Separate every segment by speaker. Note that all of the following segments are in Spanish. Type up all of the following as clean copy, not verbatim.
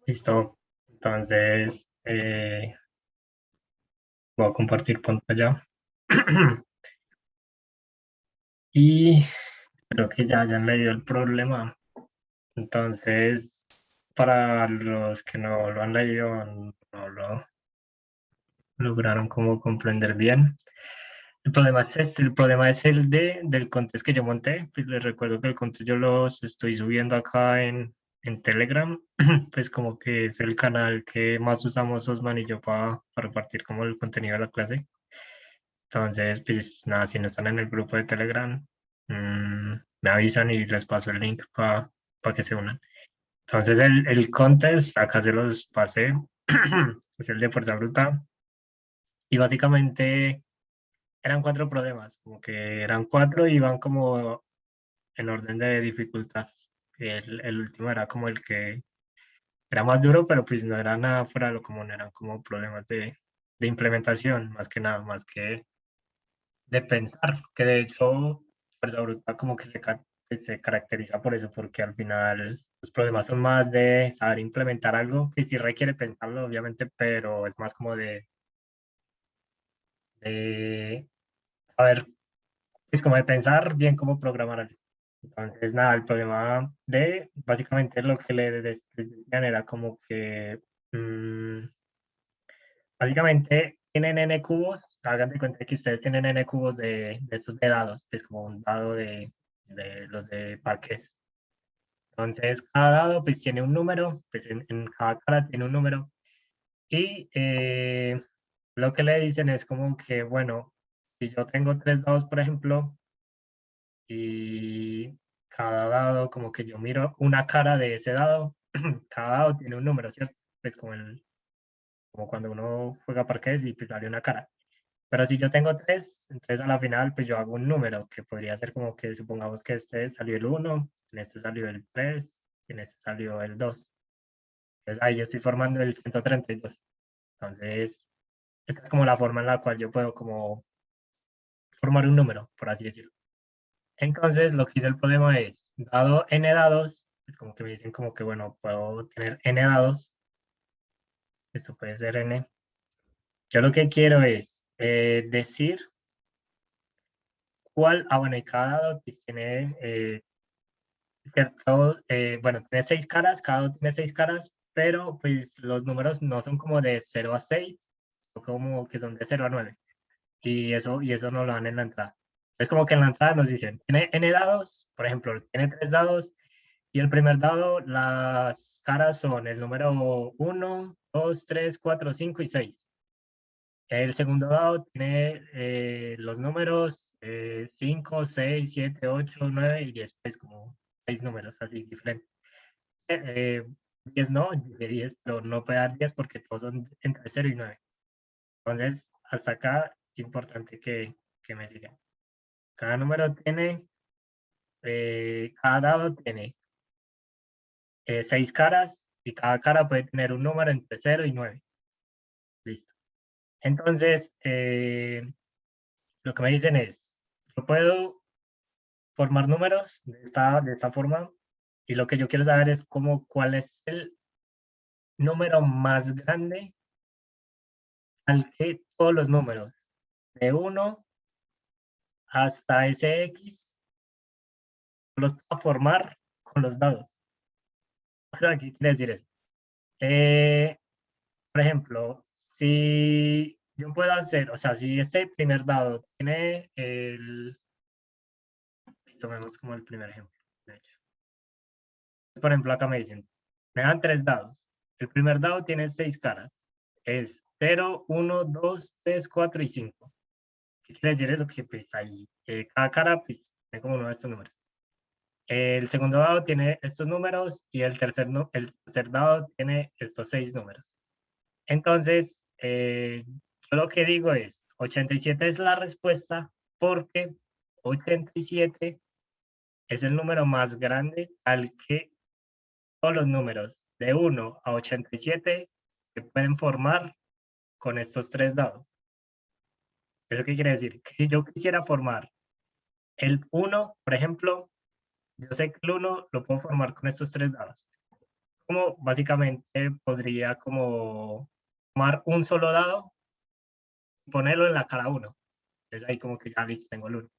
Speaker 1: Listo. Entonces, voy a compartir pantalla. Y creo que ya hayan leído el problema. Entonces, para los que no lo han leído, no lo lograron como comprender bien. El problema es del contest que yo monté. Pues les recuerdo que el contest yo los estoy subiendo acá en Telegram. Pues como que es el canal que más usamos Osman y yo para repartir como el contenido de la clase. Entonces, pues nada, si no están en el grupo de Telegram, me avisan y les paso el link para que se unan. Entonces, el contest, acá se los pasé, es el de fuerza bruta. Y básicamente eran 4 problemas, como que eran 4 y iban como en orden de dificultad. El último era como el que era más duro, pero pues no era nada fuera de lo común, eran como problemas de implementación, más que nada, más que de pensar, que de hecho, Fuerza Bruta como que se caracteriza por eso, porque al final los problemas son más de saber implementar algo, que sí requiere pensarlo, obviamente, pero es más como de saber, es como de pensar bien cómo programar algo. Entonces, nada, el problema básicamente lo que le decían era como que, básicamente tienen n cubos, hagan de cuenta que ustedes tienen n cubos de estos de dados, que es como un dado de los de parques. Entonces, cada dado pues, tiene un número, pues en cada cara tiene un número. Y lo que le dicen es como que, bueno, si yo tengo 3 dados, por ejemplo, y cada dado, como que yo miro una cara de ese dado, cada dado tiene un número, ¿cierto? Pues como cuando uno juega parques y pues sale una cara. Pero si yo tengo 3, entonces a la final pues yo hago un número que podría ser como que supongamos que este salió el 1, en este salió el 3, en este salió el 2. Entonces ahí yo estoy formando el 132. Entonces, esta es como la forma en la cual yo puedo como formar un número, por así decirlo. Entonces, lo que hice el problema es, dado n dados, es como que me dicen como que, bueno, puedo tener n dados, esto puede ser n. Yo lo que quiero es decir bueno, y cada dado pues, tiene bueno, tiene 6 caras, cada uno tiene 6 caras, pero pues los números no son como de 0 a 6, son como que son de 0 a 9. Y eso no lo dan en la entrada. Es como que en la entrada nos dicen, tiene n dados, por ejemplo, tiene 3 dados, y el primer dado, las caras son el número 1, 2, 3, 4, 5 y 6. El segundo dado tiene los números 5, 6, 7, 8, 9 y 10. Es como 6 números así diferentes. 10 no, de 10, pero no puede dar 10 porque todos son entre 0 y 9. Entonces, hasta acá es importante que me digan. Cada dado tiene 6 caras y cada cara puede tener un número entre 0 y 9. Listo. Entonces, lo que me dicen es, yo puedo formar números de esta forma y lo que yo quiero saber es cuál es el número más grande al que todos los números de 1 hasta Sx los puedo formar con los dados. ¿Qué quiere decir eso? Eh, por ejemplo, si yo puedo hacer, o sea, si este primer dado tiene tomemos como el primer ejemplo, de hecho. Por ejemplo, acá me dicen, me dan 3 dados. El primer dado tiene 6 caras. Es 0, 1, 2, 3, 4 y 5. ¿Qué quiere decir eso? Que pues ahí, cada cara pues, tiene como uno de estos números. El segundo dado tiene estos números y el tercer dado tiene estos 6 números. Entonces, yo lo que digo es, 87 es la respuesta porque 87 es el número más grande al que todos los números de 1 a 87 se pueden formar con estos 3 dados. ¿Eso qué quiere decir? Que si yo quisiera formar el 1, por ejemplo, yo sé que el 1 lo puedo formar con estos 3 dados. como básicamente podría como tomar un solo dado y ponerlo en la cara 1. Entonces ahí como que ya listo, tengo el 1.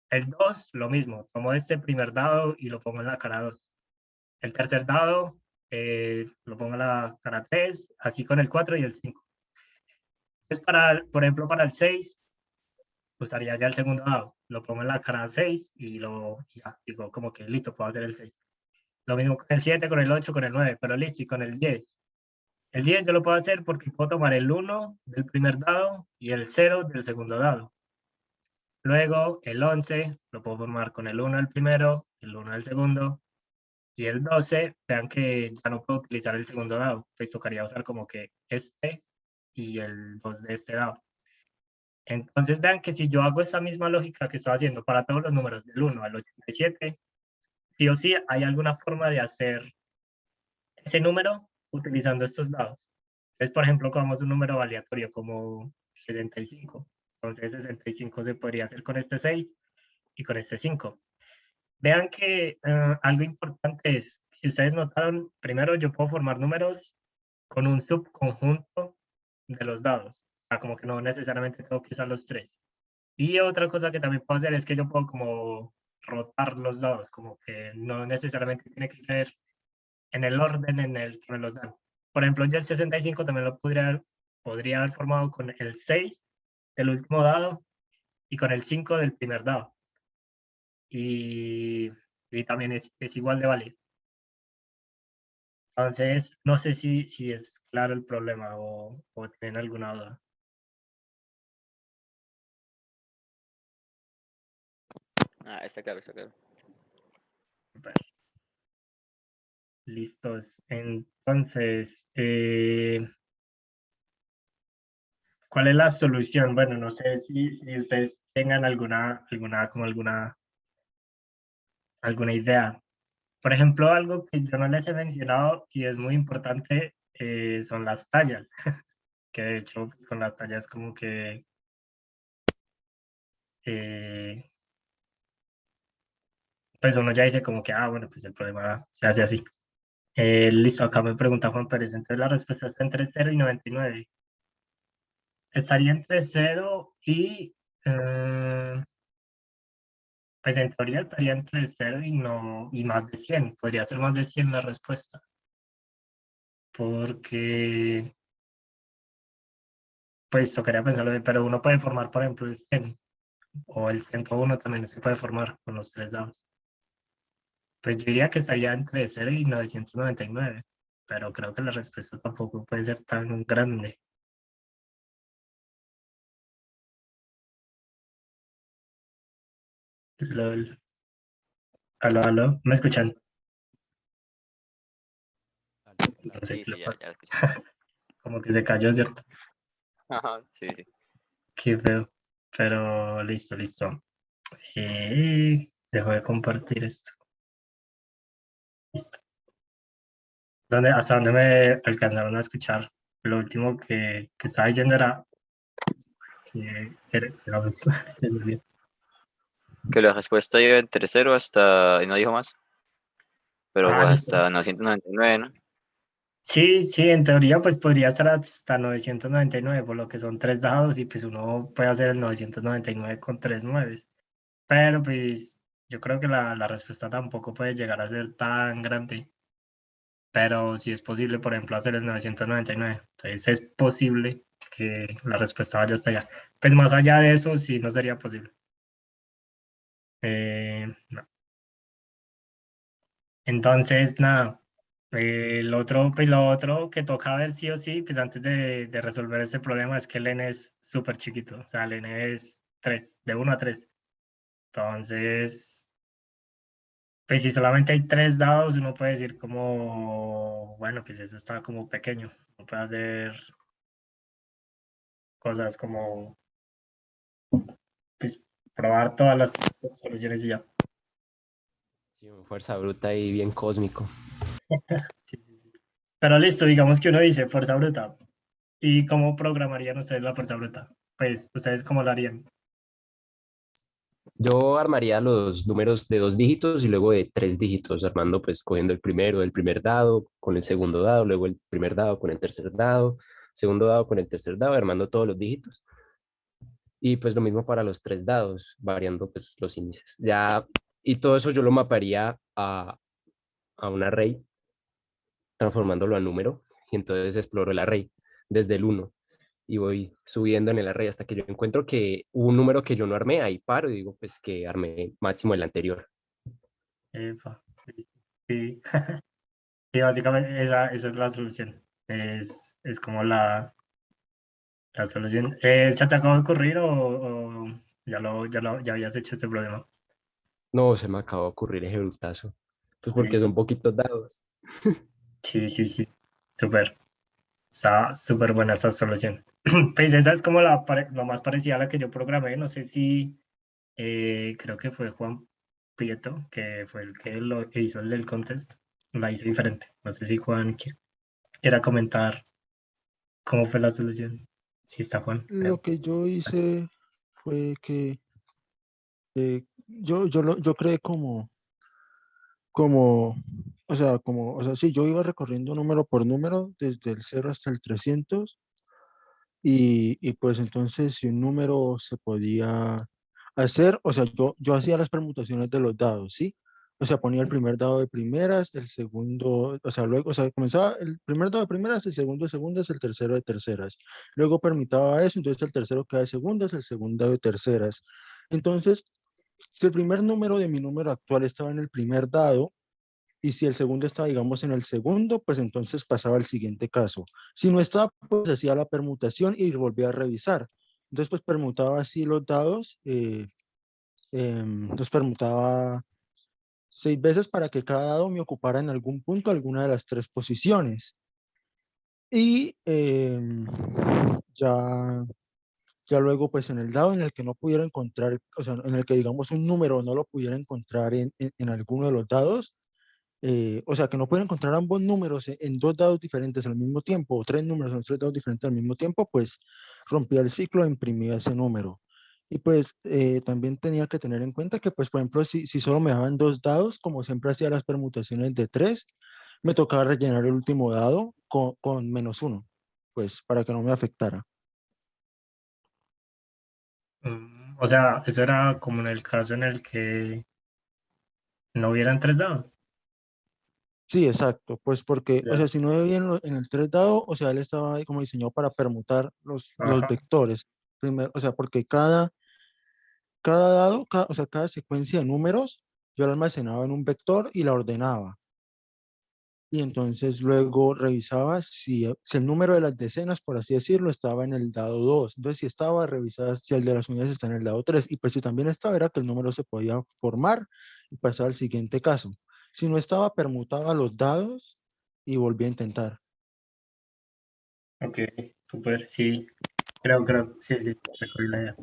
Speaker 1: El 2, lo mismo, tomo este primer dado y lo pongo en la cara 2. El tercer dado lo pongo en la cara 3, aquí con el 4 y el 5. Entonces, por ejemplo, para el 6, usaría ya el segundo dado. Lo pongo en la cara 6 y ya, digo como que listo, puedo hacer el 6. Lo mismo con el 7, con el 8, con el 9, pero listo, y con el 10. El 10 yo lo puedo hacer porque puedo tomar el 1 del primer dado y el 0 del segundo dado. Luego el 11 lo puedo formar con el 1 del primero, el 1 del segundo, y el 12, vean que ya no puedo utilizar el segundo dado, pues tocaría usar como que este y el 2 de este dado. Entonces vean que si yo hago esa misma lógica que estoy haciendo para todos los números del 1 al 87, sí o sí hay alguna forma de hacer ese número utilizando estos dados. Entonces, por ejemplo, cogemos un número aleatorio como 65. Entonces, 65 se podría hacer con este 6 y con este 5. Vean que algo importante es, si ustedes notaron, primero yo puedo formar números con un subconjunto de los dados. O sea, como que no necesariamente tengo que usar los tres. Y otra cosa que también puedo hacer es que yo puedo como rotar los dados, como que no necesariamente tiene que ser en el orden en el que me los dan. Por ejemplo, yo el 65 también lo podría haber formado con el 6 del último dado y con el 5 del primer dado. Y también es igual de válido. Entonces, no sé si es claro el problema o tienen alguna duda.
Speaker 2: Está claro, está claro.
Speaker 1: Super. Listos. Entonces, ¿cuál es la solución? Bueno, no sé si ustedes tengan alguna idea. Por ejemplo, algo que yo no les he mencionado y es muy importante son las tallas, que de hecho con las tallas como que pues uno ya dice como que, bueno, pues el problema se hace así. Listo, acá me pregunta Juan Pérez, entonces la respuesta está entre 0 y 99. Estaría entre 0 y, pues en teoría estaría entre 0 y, no, y más de 100. Podría ser más de 100 la respuesta. Porque, pues tocaría pensarlo, pero uno puede formar, por ejemplo, el 100 o el 101 también se puede formar con los tres dados. Pues yo diría que estaría entre 0 y 999, pero creo que la respuesta tampoco puede ser tan grande. Lol. Aló, aló, ¿me escuchan? No sé
Speaker 2: Sí,
Speaker 1: qué
Speaker 2: sí,
Speaker 1: le
Speaker 2: ya,
Speaker 1: pasa.
Speaker 2: ya lo escuché.
Speaker 1: Como que se cayó, ¿cierto?
Speaker 2: Ajá, sí, sí.
Speaker 1: Qué feo. Pero listo, listo. Dejo de compartir esto. Listo. ¿Hasta dónde me alcanzaron a escuchar? Lo último que estaba diciendo era que era se me olvidó.
Speaker 2: Que la respuesta iba entre 0 hasta, y no dijo más, pero pues
Speaker 1: Listo.
Speaker 2: hasta 999, ¿no?
Speaker 1: Sí, sí, en teoría pues podría estar hasta 999, por lo que son tres dados y pues uno puede hacer el 999 con tres nueves. Pero pues yo creo que la respuesta tampoco puede llegar a ser tan grande. Pero si es posible, por ejemplo, hacer el 999. Entonces es posible que la respuesta vaya hasta allá. Pues más allá de eso, sí, no sería posible. No. Entonces, nada. Pues lo otro que toca ver sí o sí, pues antes de resolver ese problema es que el n es súper chiquito. O sea, el n es 3, de 1 a 3. Entonces, pues si solamente hay tres dados, uno puede decir como, bueno, pues eso está como pequeño. Uno puede hacer cosas como, pues, probar todas las soluciones y ya.
Speaker 3: Sí, fuerza bruta y bien cósmico.
Speaker 1: Sí, sí, sí. Pero listo, digamos que uno dice fuerza bruta. ¿Y cómo programarían ustedes la fuerza bruta? Pues, ¿ustedes cómo lo harían?
Speaker 3: Yo armaría los números de 2 dígitos y luego de 3 dígitos, armando, pues cogiendo el primero, el primer dado con el segundo dado, luego el primer dado con el tercer dado, segundo dado con el tercer dado, armando todos los dígitos. Y pues lo mismo para los 3 dados, variando pues los índices. Ya, y todo eso yo lo maparía a un array, transformándolo a número, y entonces exploro el array desde el uno y voy subiendo en el array hasta que yo encuentro que hubo un número que yo no armé, ahí paro y digo pues que armé máximo el anterior.
Speaker 1: Epa, listo. Sí, sí, básicamente esa es la solución. Es como la solución. ¿Se te acaba de ocurrir o ya habías hecho este problema?
Speaker 3: No, se me acaba de ocurrir ese brutazo. Pues porque
Speaker 1: Listo.
Speaker 3: son poquitos dados.
Speaker 1: Sí, sí, sí. Súper. Está súper buena esa solución. Pues esa es como lo más parecida a la que yo programé. No sé si creo que fue Juan Prieto, que fue el que lo hizo el del contest. La hizo diferente. No sé si Juan quiera comentar cómo fue la solución. Si está Juan.
Speaker 4: Lo que yo hice fue que yo creé como, o sea, sí, yo iba recorriendo número por número, desde el 0 hasta el 300, y pues entonces si un número se podía hacer, o sea, yo hacía las permutaciones de los dados, ¿sí? O sea, ponía el primer dado de primeras, el segundo, o sea, luego, o sea, comenzaba el primer dado de primeras, el segundo de segundas, el tercero de terceras. Luego permitaba eso, entonces el tercero queda de segundas, el segundo de terceras. Entonces, si el primer número de mi número actual estaba en el primer dado, y si el segundo estaba, digamos, en el segundo, pues entonces pasaba al siguiente caso. Si no estaba, pues hacía la permutación y volvía a revisar. Entonces, pues permutaba así los dados, los permutaba 6 veces para que cada dado me ocupara en algún punto alguna de las 3 posiciones. Y ya, ya luego, pues en el dado en el que no pudiera encontrar, o sea, en el que digamos un número no lo pudiera encontrar en alguno de los dados, o sea, que no pueden encontrar ambos números en 2 dados diferentes al mismo tiempo, o 3 números en 3 dados diferentes al mismo tiempo, pues rompía el ciclo e imprimía ese número. Y pues también tenía que tener en cuenta que, pues, por ejemplo, si solo me daban 2 dados, como siempre hacía las permutaciones de 3, me tocaba rellenar el último dado con -1, pues para que no me afectara.
Speaker 1: O sea, eso era como en el caso en el que no hubieran tres dados.
Speaker 4: Sí, exacto, pues porque, o
Speaker 1: Ya.
Speaker 4: sea, si no veía en el 3 dado, o sea, él estaba ahí como diseñado para permutar los
Speaker 1: Ajá.
Speaker 4: vectores. Primero, o sea, porque cada dado, o sea, cada secuencia de números, yo la almacenaba en un vector y la ordenaba. Y entonces luego revisaba si el número de las decenas, por así decirlo, estaba en el dado 2. Entonces, si estaba, revisaba si el de las unidades está en el dado 3. Y pues si también estaba, era que el número se podía formar y pasar al siguiente caso. Si no estaba, permutaba los dados y volvía a intentar.
Speaker 1: Ok, súper, sí. Sí, sí, recuerdo la idea.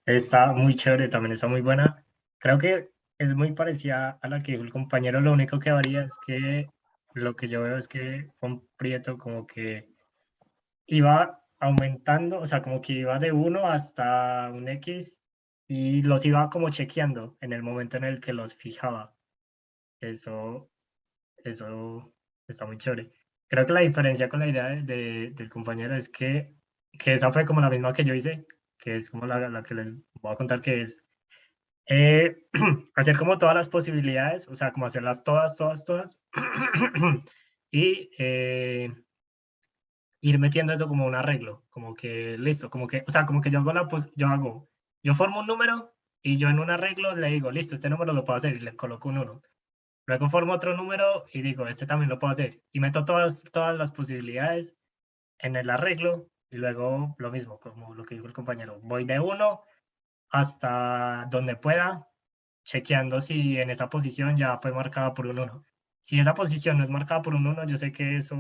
Speaker 1: Está muy chévere, también está muy buena. Creo que es muy parecida a la que dijo el compañero. Lo único que varía es que lo que yo veo es que Juan Prieto como que iba aumentando, o sea, como que iba de uno hasta un X y los iba como chequeando en el momento en el que los fijaba. Eso, eso está muy chévere. Creo que la diferencia con la idea del compañero es que esa fue como la misma que yo hice, que es como la que les voy a contar que es hacer como todas las posibilidades, o sea, como hacerlas todas, todas, todas, y ir metiendo eso como un arreglo, como que listo, como que, o sea, como que yo formo un número y yo en un arreglo le digo, listo, este número lo puedo hacer y le coloco un 1. Luego formo otro número y digo, este también lo puedo hacer. Y meto todas las posibilidades en el arreglo y luego lo mismo, como lo que dijo el compañero. Voy de uno hasta donde pueda, chequeando si en esa posición ya fue marcada por un uno. Si esa posición no es marcada por un uno, yo sé que eso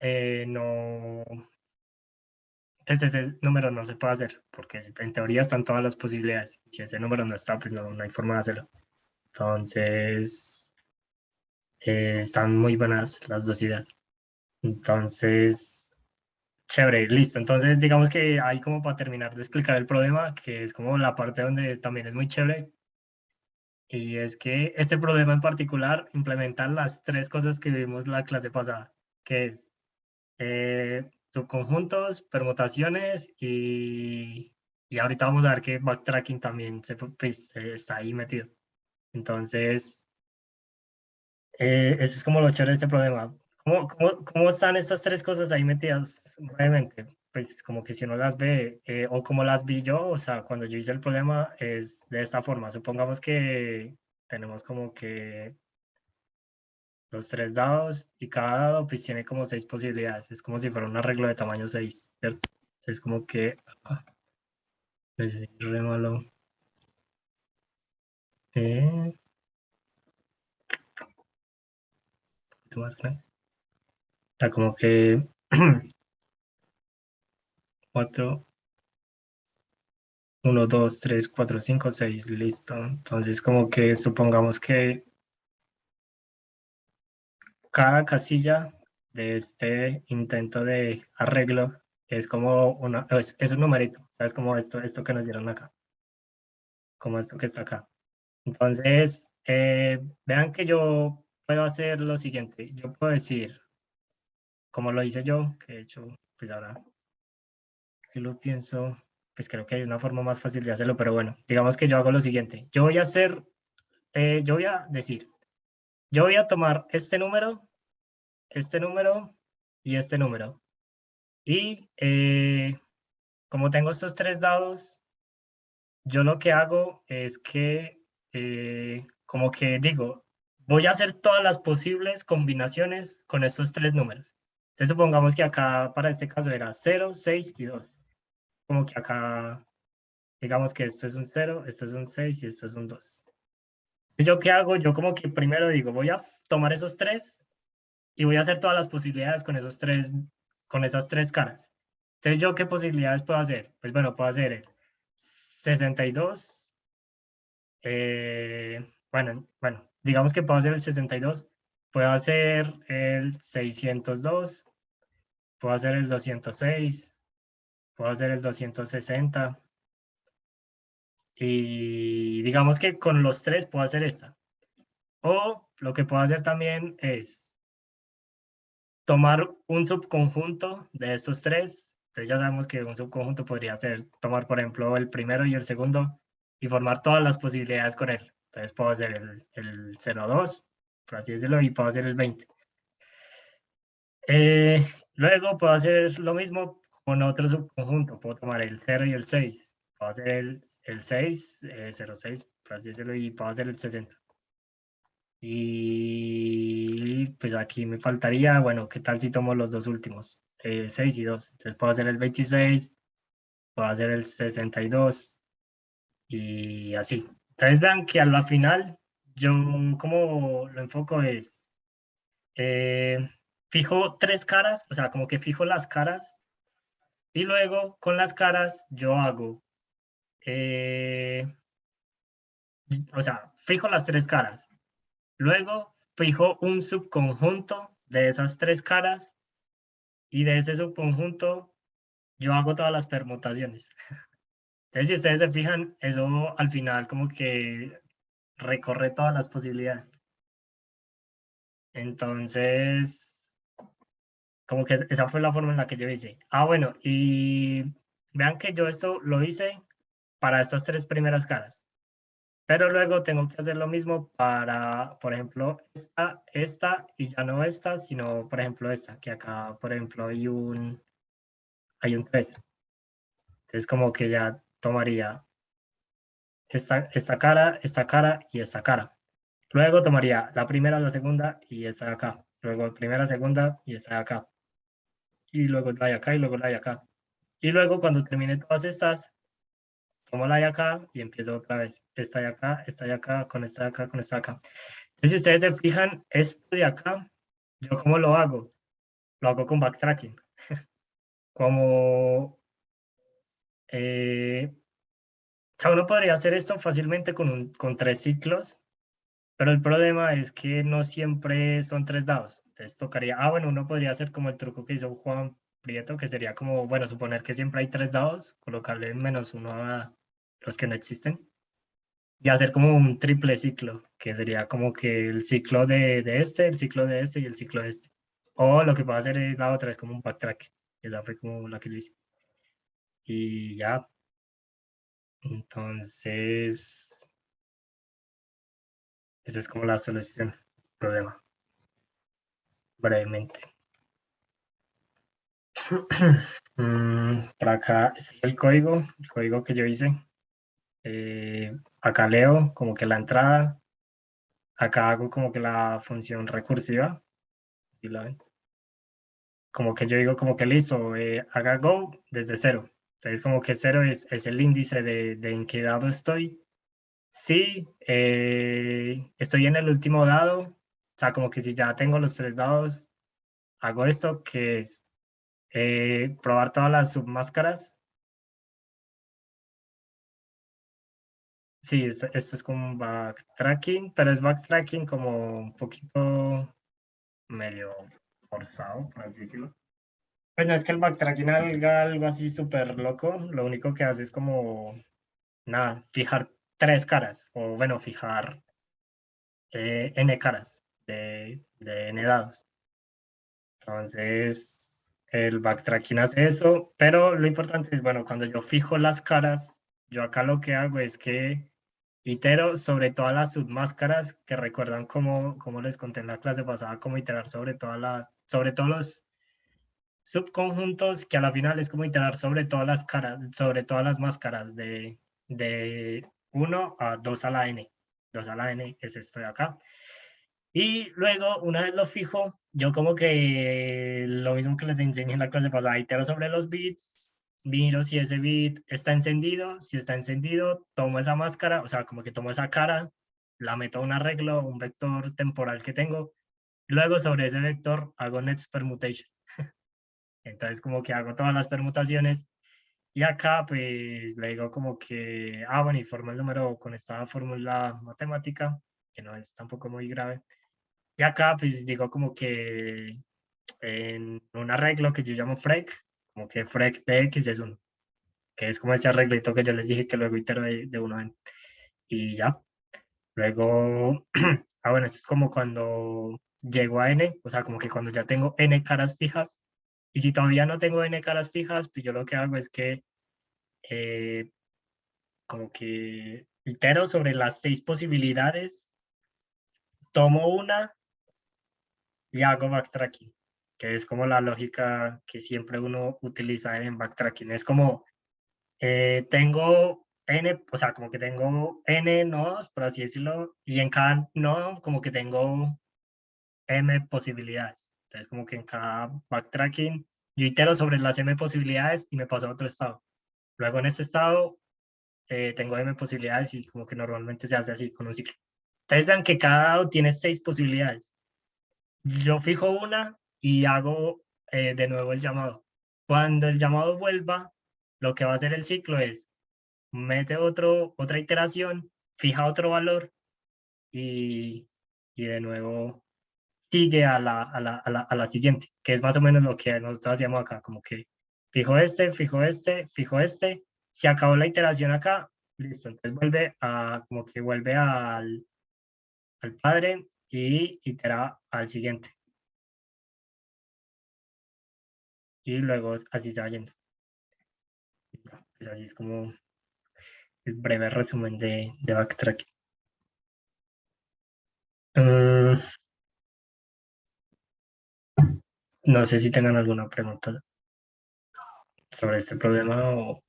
Speaker 1: no, entonces ese número no se puede hacer, porque en teoría están todas las posibilidades. Si ese número no está, pues no hay forma de hacerlo. Entonces, están muy buenas las dos ideas. Entonces, Chévere, listo. Entonces, digamos que ahí como para terminar de explicar el problema, que es como la parte donde también es muy chévere, y es que este problema en particular implementa las tres cosas que vimos la clase pasada, que es subconjuntos, permutaciones y ahorita vamos a ver que backtracking también pues, está ahí metido. Entonces, eso es como lo chévere de este problema. ¿Cómo están estas tres cosas ahí metidas brevemente? Pues como que si uno las ve, o como las vi yo, o sea, cuando yo hice el problema es de esta forma. Supongamos que tenemos como que los tres dados y cada dado pues tiene como 6 posibilidades. Es como si fuera un arreglo de tamaño 6, ¿cierto? Es como que... pues, re malo. Un poquito más grande. O sea, como que 4, 1, 2, 3, 4, 5, 6, listo. Entonces, como que supongamos que cada casilla de este intento de arreglo es como es un numerito, ¿sabes? Como esto que nos dieron acá, como esto que está acá. Entonces, vean que yo puedo hacer lo siguiente. Yo puedo decir, como lo hice yo, que de hecho, pues ahora que lo pienso, pues creo que hay una forma más fácil de hacerlo, pero bueno, digamos que yo hago lo siguiente. Yo voy a decir, yo voy a tomar este número y este número. Y como tengo estos tres dados, yo lo que hago es que, como que digo, voy a hacer todas las posibles combinaciones con estos tres números. Entonces supongamos que acá para este caso era 0, 6 y 2. Como que acá, digamos que esto es un 0, esto es un 6 y esto es un 2. ¿Yo qué hago? Yo como que primero digo, voy a tomar esos tres y voy a hacer todas las posibilidades con con esas tres caras. Entonces, ¿yo qué posibilidades puedo hacer? Pues bueno, puedo hacer el 62. Bueno, digamos que puedo hacer el 62. Puedo hacer el 602. Puedo hacer el 206. Puedo hacer el 260. Y digamos que con los tres puedo hacer esta. O lo que puedo hacer también es tomar un subconjunto de estos tres. Entonces ya sabemos que un subconjunto podría ser tomar, por ejemplo, el primero y el segundo y formar todas las posibilidades con él. Entonces puedo hacer el 0,2, por así decirlo, y puedo hacer el 20. Luego puedo hacer lo mismo con otro subconjunto. Puedo tomar el 0 y el 6. Puedo hacer el 6, 0,6, por así decirlo, y puedo hacer el 60. Y pues aquí me faltaría, bueno, ¿qué tal si tomo los dos últimos? 6 y 2. Entonces puedo hacer el 26, puedo hacer el 62 y así. Entonces vean que a la final, yo como lo enfoco es, eh, fijo tres caras, o sea, como que fijo las caras y luego con las caras yo hago, eh, o sea, fijo las tres caras. Luego fijo un subconjunto de esas tres caras y de ese subconjunto yo hago todas las permutaciones. Entonces, si ustedes se fijan, eso al final como que recorre todas las posibilidades. Entonces, como que esa fue la forma en la que yo hice. Ah, bueno, y vean que yo esto lo hice para estas tres primeras caras. Pero luego tengo que hacer lo mismo para, por ejemplo, esta y ya no esta, sino, por ejemplo, esta, que acá, por ejemplo, hay un 3. Entonces, como que ya tomaría esta cara y esta cara. Luego tomaría la primera, la segunda y esta de acá. Luego primera, segunda y esta de acá. Y luego la de acá y luego la de acá. Y luego cuando termine todas estas, tomo la de acá y empiezo otra vez. Esta de acá, con esta de acá, con esta de acá. Entonces, si ustedes se fijan, esto de acá, ¿yo cómo lo hago? Lo hago con backtracking. Como, o sea, uno podría hacer esto fácilmente con 3 ciclos, pero el problema es que no siempre son 3 dados. Entonces tocaría, bueno, uno podría hacer como el truco que hizo Juan Prieto, que sería como, bueno, suponer que siempre hay 3 dados, colocarle -1 a los que no existen y hacer como un triple ciclo, que sería como que el ciclo de este, el ciclo de este y el ciclo de este. O lo que puedo hacer es la otra, es como un backtrack. Esa fue como la que yo hice. Y ya, entonces, esa es como la solución del problema, brevemente. Por acá este es el código que yo hice. Acá leo como que la entrada, acá hago como que la función recursiva, ¿sí la ven? Como que yo digo como que listo, haga go desde 0. Entonces como que 0 es el índice de en qué dado estoy. Sí, estoy en el último dado, o sea, como que si ya tengo los 3 dados, hago esto que es probar todas las submáscaras. Sí, esto es como un backtracking, pero es backtracking como un poquito medio forzado, por así decirlo. Pues no es que el backtracking haga algo así súper loco, lo único que hace es como, nada, fijar 3 caras, o bueno, fijar n caras de n dados. Entonces, el backtracking hace esto, pero lo importante es, bueno, cuando yo fijo las caras, yo acá lo que hago es que itero sobre todas las submáscaras que recuerdan como les conté en la clase pasada, cómo iterar sobre todos los subconjuntos, que a la final es como iterar sobre todas las caras, sobre todas las máscaras de 1 a 2 a la n. 2 a la n es esto de acá. Y luego, una vez lo fijo, yo como que lo mismo que les enseñé en la clase pasada, itero sobre los bits, miro si ese bit está encendido, si está encendido, tomo esa máscara, o sea, como que tomo esa cara, la meto a un arreglo, un vector temporal que tengo, y luego sobre ese vector hago next permutation. Entonces como que hago todas las permutaciones y acá pues le digo como que, bueno, y formo el número con esta fórmula matemática, que no es tampoco muy grave. Y acá pues digo como que en un arreglo que yo llamo FREC, como que FREC de X es 1, que es como ese arreglito que yo les dije que luego itero de 1 a n. Y ya, luego, bueno, esto es como cuando llego a n, o sea, como que cuando ya tengo n caras fijas, y si todavía no tengo n caras fijas, pues yo lo que hago es que eh, como que itero sobre las 6 posibilidades, tomo una y hago backtracking, que es como la lógica que siempre uno utiliza en backtracking. Es como, tengo n, o sea, como que tengo n nodos, por así decirlo, y en cada nodo como que tengo m posibilidades. Entonces, como que en cada backtracking, yo itero sobre las m posibilidades y me paso a otro estado. Luego en este estado tengo m posibilidades y como que normalmente se hace así con un ciclo. Entonces vean que cada dado tiene 6 posibilidades. Yo fijo una y hago de nuevo el llamado. Cuando el llamado vuelva, lo que va a hacer el ciclo es mete otra iteración, fija otro valor y de nuevo sigue a la siguiente, que es más o menos lo que nosotros hacíamos acá, como que fijo este, fijo este, fijo este, se acabó la iteración acá, listo, entonces como que vuelve al padre y itera al siguiente. Y luego así se va yendo. Pues así es como el breve resumen de backtracking. No sé si tengan alguna pregunta sobre este problema o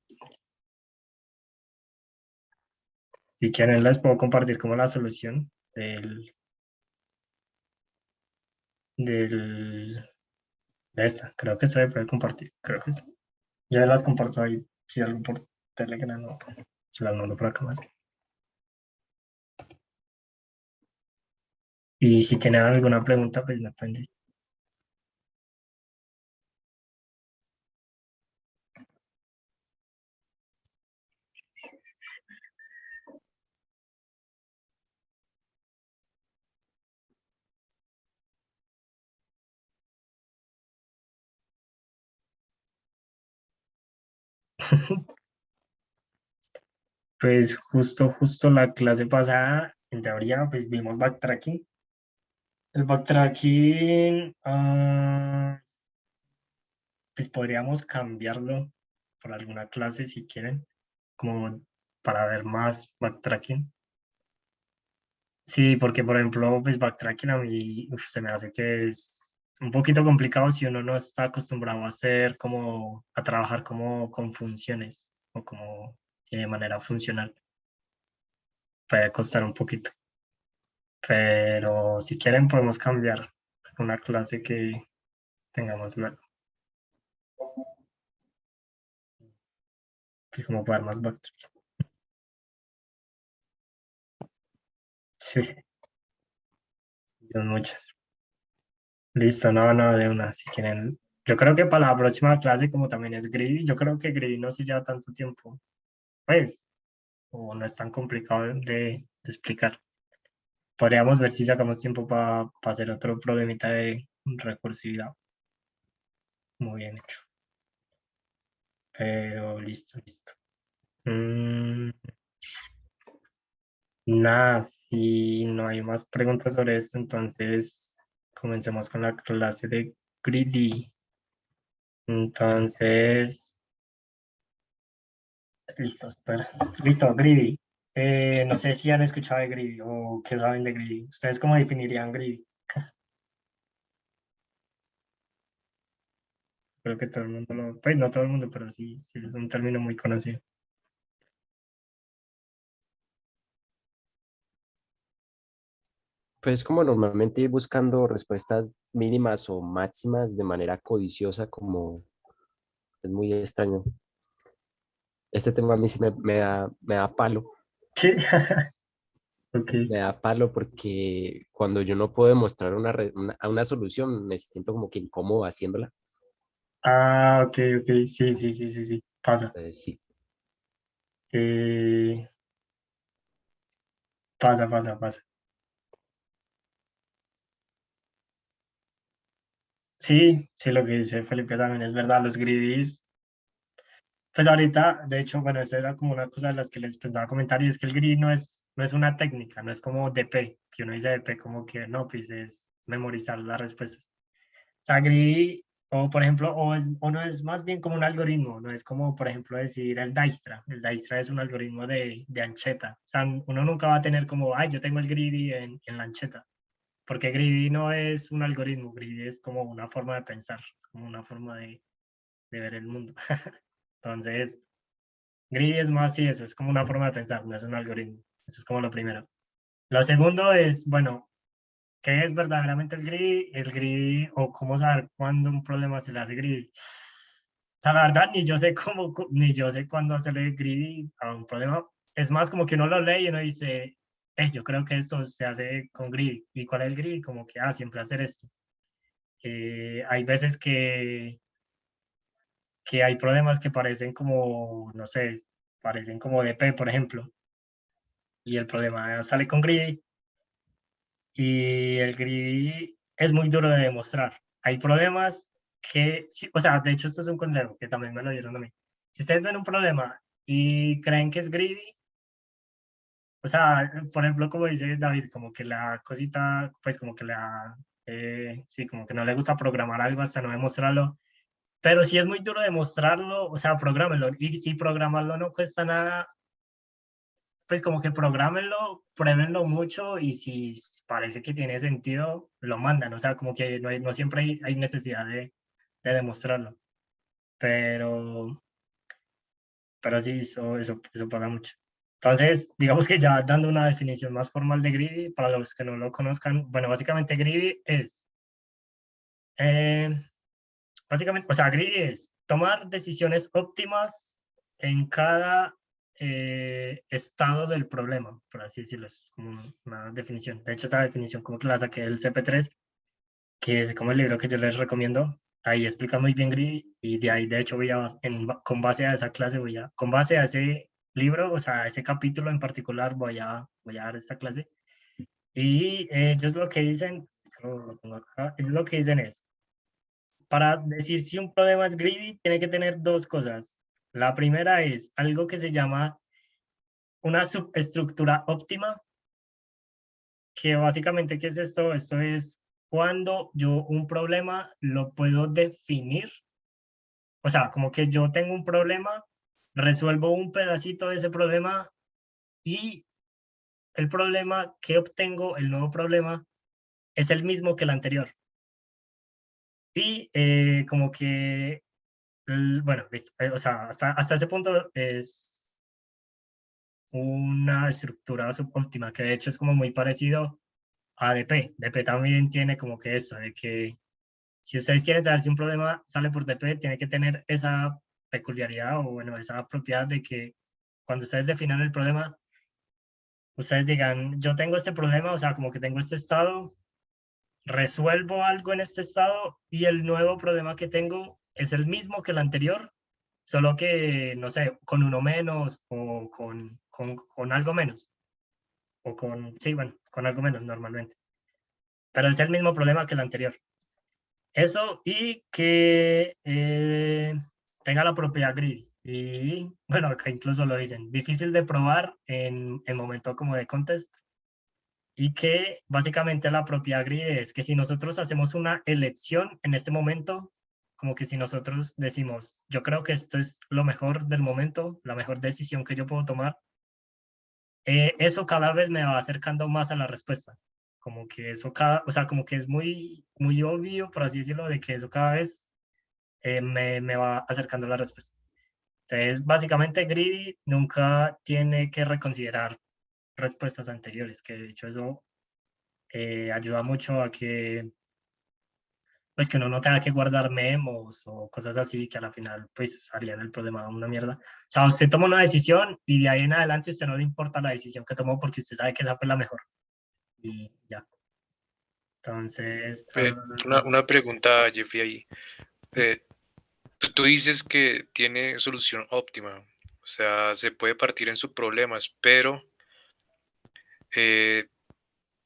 Speaker 1: si quieren les puedo compartir como la solución de esta. Creo que se puede compartir, creo que sí. Ya las comparto ahí, si algo por Telegram o se las mando por acá más. Y si tienen alguna pregunta, pues me pueden decir. Pues justo la clase pasada, en teoría, pues vimos backtracking. El backtracking, pues podríamos cambiarlo por alguna clase si quieren, como para ver más backtracking. Sí, porque por ejemplo, pues backtracking a mí se me hace que es un poquito complicado si uno no está acostumbrado a hacer como, a trabajar como con funciones o como de manera funcional. Puede costar un poquito, pero si quieren podemos cambiar una clase que tengamos luego, pues como para más backtracking. Sí, son muchas. Listo, no, de una, si quieren. Yo creo que para la próxima clase, como también es Greedy, yo creo que Greedy no se lleva tanto tiempo, pues, o no es tan complicado de explicar. Podríamos ver si sacamos tiempo para hacer otro problemita de recursividad. Muy bien hecho. Pero listo. Mm, nada, si no hay más preguntas sobre esto, entonces comencemos con la clase de Greedy. Entonces, listo, espera. Listo, Greedy. No sé si han escuchado de Greedy o qué saben de Greedy. ¿Ustedes cómo definirían Greedy? Creo que todo el mundo pues no todo el mundo, pero sí es un término muy conocido.
Speaker 3: Pues como normalmente ir buscando respuestas mínimas o máximas de manera codiciosa, como es muy extraño. Este tema a mí sí me da palo.
Speaker 1: Sí, ok.
Speaker 3: Me da palo porque cuando yo no puedo demostrar una solución, me siento como que incómodo haciéndola.
Speaker 1: Ah, ok, sí, pasa.
Speaker 3: Entonces, sí,
Speaker 1: Eh, pasa. Sí, lo que dice Felipe también es verdad, los greedies. Pues ahorita, de hecho, bueno, esa era como una cosa de las que les pensaba comentar, y es que el greedy no es una técnica, no es como DP, que uno dice DP como que no, pues es memorizar las respuestas. O sea, greedy, o por ejemplo, o no es más bien como un algoritmo, no es como, por ejemplo, decir el Dijkstra. El Dijkstra es un algoritmo de ancheta. O sea, uno nunca va a tener como, ay, yo tengo el greedy en la ancheta. Porque greedy no es un algoritmo, greedy es como una forma de pensar, es como una forma de ver el mundo. Entonces, greedy es más sí eso, es como una forma de pensar, no es un algoritmo. Eso es como lo primero. Lo segundo es, bueno, ¿qué es verdaderamente el greedy? El greedy, o cómo saber cuándo un problema se le hace greedy. O sea, la verdad, ni yo sé cómo, ni yo sé cuándo hacerle greedy a un problema. Es más como que uno lo lee y uno dice, yo creo que esto se hace con greedy. ¿Y cuál es el greedy? Como que, siempre hacer esto. Hay veces que hay problemas que parecen como, no sé, parecen como DP, por ejemplo, y el problema sale con greedy, y el greedy es muy duro de demostrar. Hay problemas que, sí, o sea, de hecho esto es un consejo que también me lo dieron a mí. Si ustedes ven un problema y creen que es greedy, o sea, por ejemplo, como dice David, como que la cosita, pues como que sí, como que no le gusta programar algo hasta no demostrarlo. Pero si es muy duro demostrarlo, o sea, prográmenlo. Y si programarlo no cuesta nada, pues como que prográmenlo, pruébenlo mucho y si parece que tiene sentido, lo mandan. O sea, como que no siempre hay necesidad de demostrarlo. Pero, pero sí, eso paga mucho. Entonces, digamos que ya dando una definición más formal de greedy, para los que no lo conozcan, bueno, básicamente greedy es, eh, básicamente, o sea, greedy es tomar decisiones óptimas en cada estado del problema, por así decirlo, es como una definición. De hecho, esa definición como que la saqué del CP3, que es como el libro que yo les recomiendo. Ahí explica muy bien Greedy y de ahí, de hecho, con base a esa clase, con base a ese libro, o sea, ese capítulo en particular, voy a dar esta clase. Y ellos lo que dicen, lo pongo acá, ellos lo que dicen es, para decir si un problema es greedy, tiene que tener dos cosas. La primera es algo que se llama una subestructura óptima, que básicamente, ¿qué es esto? Esto es cuando yo un problema lo puedo definir, o sea, como que yo tengo un problema, resuelvo un pedacito de ese problema y el problema que obtengo, el nuevo problema, es el mismo que el anterior. Y como que, bueno, listo, o sea, hasta ese punto es una estructura subóptima, que de hecho es como muy parecido a DP. DP también tiene como que eso, de que si ustedes quieren saber si un problema sale por DP, tiene que tener esa peculiaridad o bueno, esa propiedad de que cuando ustedes definan el problema, ustedes digan, yo tengo este problema, o sea, como que tengo este estado, resuelvo algo en este estado y el nuevo problema que tengo es el mismo que el anterior, solo que, no sé, con uno menos o con algo menos, o con, sí, bueno, con algo menos normalmente, pero es el mismo problema que el anterior. Eso y que tenga la propiedad grid. Y bueno, acá incluso lo dicen, difícil de probar en momento como de contest. Y que básicamente la propiedad grid es que si nosotros hacemos una elección en este momento, como que si nosotros decimos, yo creo que esto es lo mejor del momento, la mejor decisión que yo puedo tomar, eso cada vez me va acercando más a la respuesta. Como que eso cada, o sea, como que es muy, muy obvio, por así decirlo, de que eso cada vez me va acercando a la respuesta. Entonces, básicamente, Greedy nunca tiene que reconsiderar respuestas anteriores, que de hecho eso ayuda mucho a que, pues, que uno no tenga que guardar memos o cosas así que a la final, pues, harían el problema una mierda. O sea, usted toma una decisión y de ahí en adelante a usted no le importa la decisión que tomó porque usted sabe que esa fue la mejor. Y ya. Entonces,
Speaker 5: Una pregunta, Jeffrey, ahí. Eh, tú dices que tiene solución óptima, o sea, se puede partir en sus problemas, pero eh,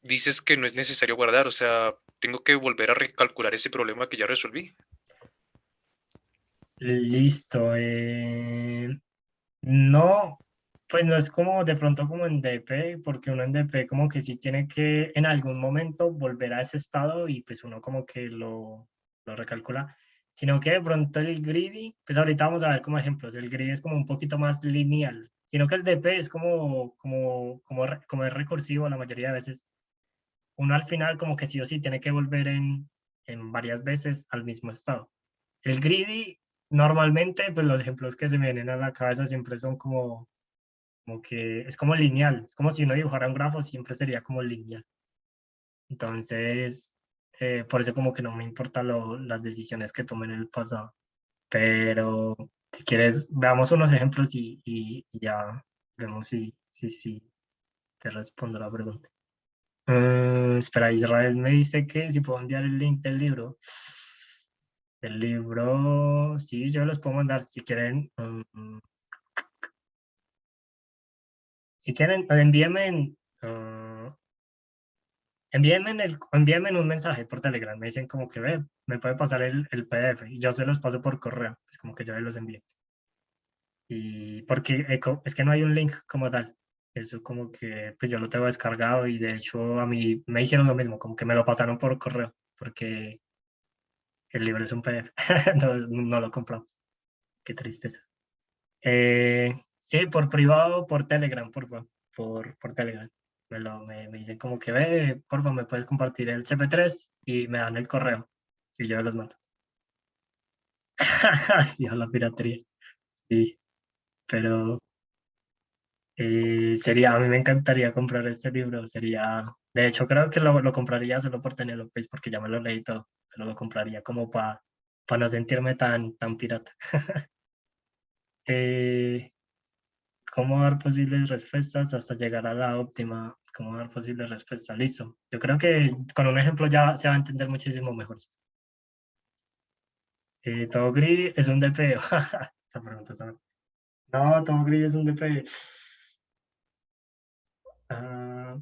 Speaker 5: dices que no es necesario guardar, o sea, tengo que volver a recalcular ese problema que ya resolví.
Speaker 1: listo. No, pues no es como de pronto como en DP, porque uno en DP como que sí tiene que en algún momento volver a ese estado y pues uno como que lo recalcula, sino que de pronto el greedy, pues ahorita vamos a ver como ejemplos, el greedy es como un poquito más lineal, sino que el DP es como es recursivo la mayoría de veces. Uno al final como que sí o sí tiene que volver en varias veces al mismo estado. El greedy, normalmente, pues los ejemplos que se me vienen a la cabeza siempre son como que es como lineal, es como si uno dibujara un grafo, siempre sería como lineal. Entonces, por eso como que no me importan las decisiones que tomé en el pasado. Pero si quieres, veamos unos ejemplos y ya vemos si te respondo la pregunta. Espera, Israel me dice que si puedo enviar el link del libro. El libro, sí, yo los puedo mandar si quieren. Si quieren, envíenme en un mensaje por Telegram. Me dicen como que ve, me puede pasar el PDF y yo se los paso por correo. Es como que yo los envío. Y porque es que no hay un link como tal. Eso como que pues yo lo tengo descargado y de hecho a mí me hicieron lo mismo, como que me lo pasaron por correo porque el libro es un PDF. No lo compramos. Qué tristeza. Sí, por privado, por Telegram, por favor. Por Telegram. Me dicen como que ve, por favor, me puedes compartir el CP3 y me dan el correo. Y yo los mando. Dios, la piratería. Sí, pero a mí me encantaría comprar este libro. De hecho, creo que lo compraría solo por tenerlo, pues porque ya me lo leí todo. Pero lo compraría como para no sentirme tan pirata. Eh, ¿Cómo dar posibles respuestas hasta llegar a la óptima? ¿Cómo dar posibles respuestas? Listo. Yo creo que con un ejemplo ya se va a entender muchísimo mejor esto. Todo gris es un DP. Esta pregunta está mal. No, todo gris es un DP. Ah,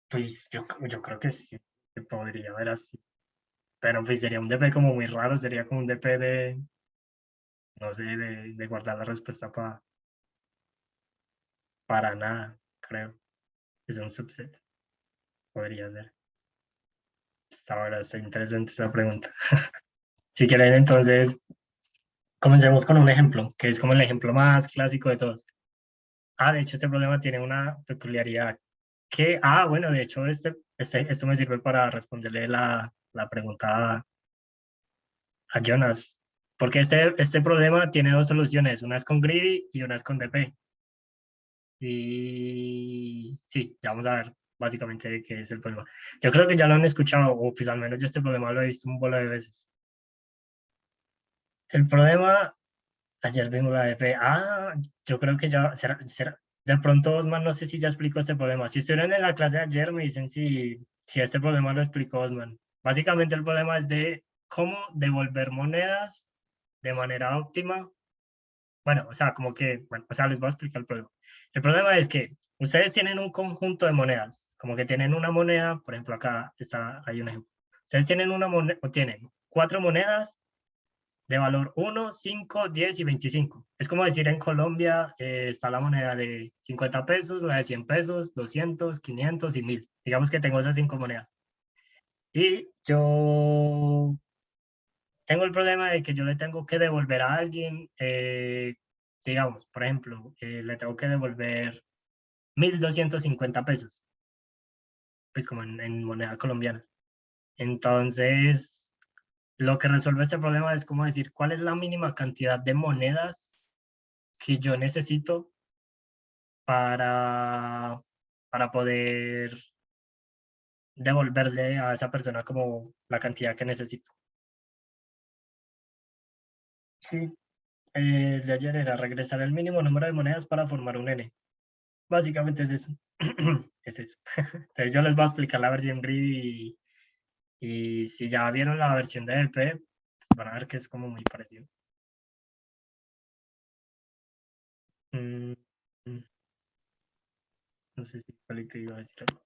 Speaker 1: pues yo creo que sí, que podría ver así. Pero pues sería un DP como muy raro, sería como un DP no sé, de guardar la respuesta para nada, creo. Es un subset. Podría ser. Está interesante esa pregunta. Si quieren, entonces, comencemos con un ejemplo, que es como el ejemplo más clásico de todos. De hecho, este problema tiene una peculiaridad bueno, de hecho, esto me sirve para responderle la pregunta a Jonas, porque este problema tiene dos soluciones, una es con greedy y una es con DP. Y sí, ya vamos a ver básicamente qué es el problema. Yo creo que ya lo han escuchado, o pues al menos yo este problema lo he visto un bolo de veces. El problema, ayer vimos la DP, yo creo que ya, será, de pronto Osman, no sé si ya explicó este problema. Si estuvieron en la clase de ayer, me dicen si este problema lo explicó Osman. Básicamente el problema es de cómo devolver monedas de manera óptima. Bueno, o sea, les voy a explicar el problema. El problema es que ustedes tienen un conjunto de monedas, como que tienen una moneda, por ejemplo, acá hay un ejemplo. Ustedes tienen una moneda, o tienen 4 monedas de valor 1, 5, 10 y 25. Es como decir, en Colombia está la moneda de 50 pesos, la de 100 pesos, 200, 500 y 1000. Digamos que tengo esas 5 monedas. Y yo tengo el problema de que yo le tengo que devolver a alguien, digamos, por ejemplo, le tengo que devolver 1.250 pesos, pues como en moneda colombiana. Entonces, lo que resuelve este problema es como decir cuál es la mínima cantidad de monedas que yo necesito para, para poder devolverle a esa persona como la cantidad que necesito. Sí, el de ayer era regresar el mínimo número de monedas para formar un N. Básicamente es eso. Es eso. Entonces yo les voy a explicar la versión grid y si ya vieron la versión de EP, pues van a ver que es como muy parecido. Mm, mm. No sé si Felipe iba a decir algo.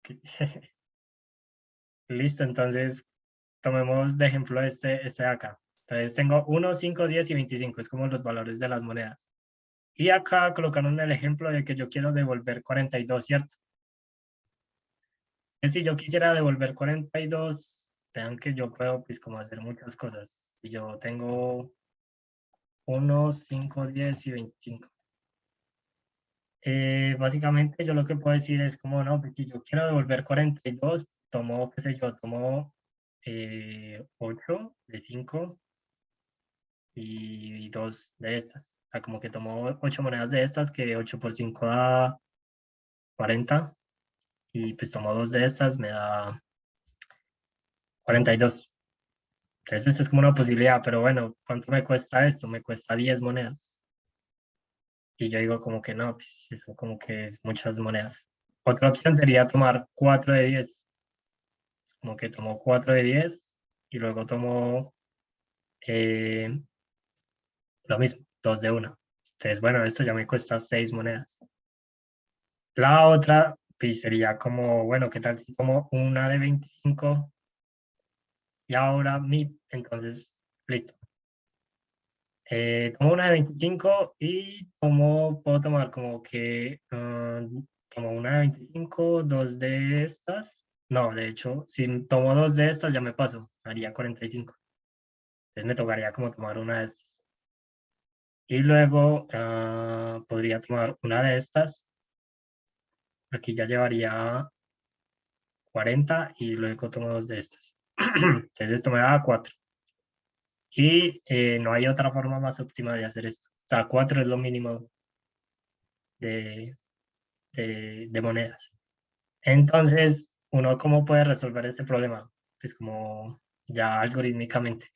Speaker 1: Ok. Listo, entonces tomemos de ejemplo este de acá. Entonces tengo 1, 5, 10 y 25, es como los valores de las monedas. Y acá colocaron el ejemplo de que yo quiero devolver 42, ¿cierto? Si yo quisiera devolver 42, vean que yo puedo pues, como hacer muchas cosas. Si yo tengo 1, 5, 10 y 25. Básicamente yo lo que puedo decir es como, no, porque yo quiero devolver 42, tomo, qué sé yo, tomo 8 de 5 y 2 de estas. O sea, como que tomo 8 monedas de estas, que 8 por 5 da 40, y pues tomo 2 de estas, me da 42. Entonces, esto es como una posibilidad, pero bueno, ¿cuánto me cuesta esto? Me cuesta 10 monedas. Y yo digo como que no, pues eso como que es muchas monedas. Otra opción sería tomar 4 de 10. Como que tomo 4 de 10 y luego tomo lo mismo, 2 de 1. Entonces, bueno, esto ya me cuesta 6 monedas. La otra pues, sería como, bueno, ¿qué tal si tomo una de 25 y ahora entonces, listo. Tomo una de 25 y puedo tomar como que, tomo una de 25, 2 de estas. No, de hecho, si tomo 2 de estas ya me paso, haría 45. Entonces me tocaría como tomar una de estas. Y luego podría tomar una de estas. Aquí ya llevaría 40 y luego tomo 2 de estas. Entonces esto me da 4. Y no hay otra forma más óptima de hacer esto. O sea, 4 es lo mínimo de monedas. Entonces, ¿uno cómo puede resolver este problema? Pues como ya algorítmicamente,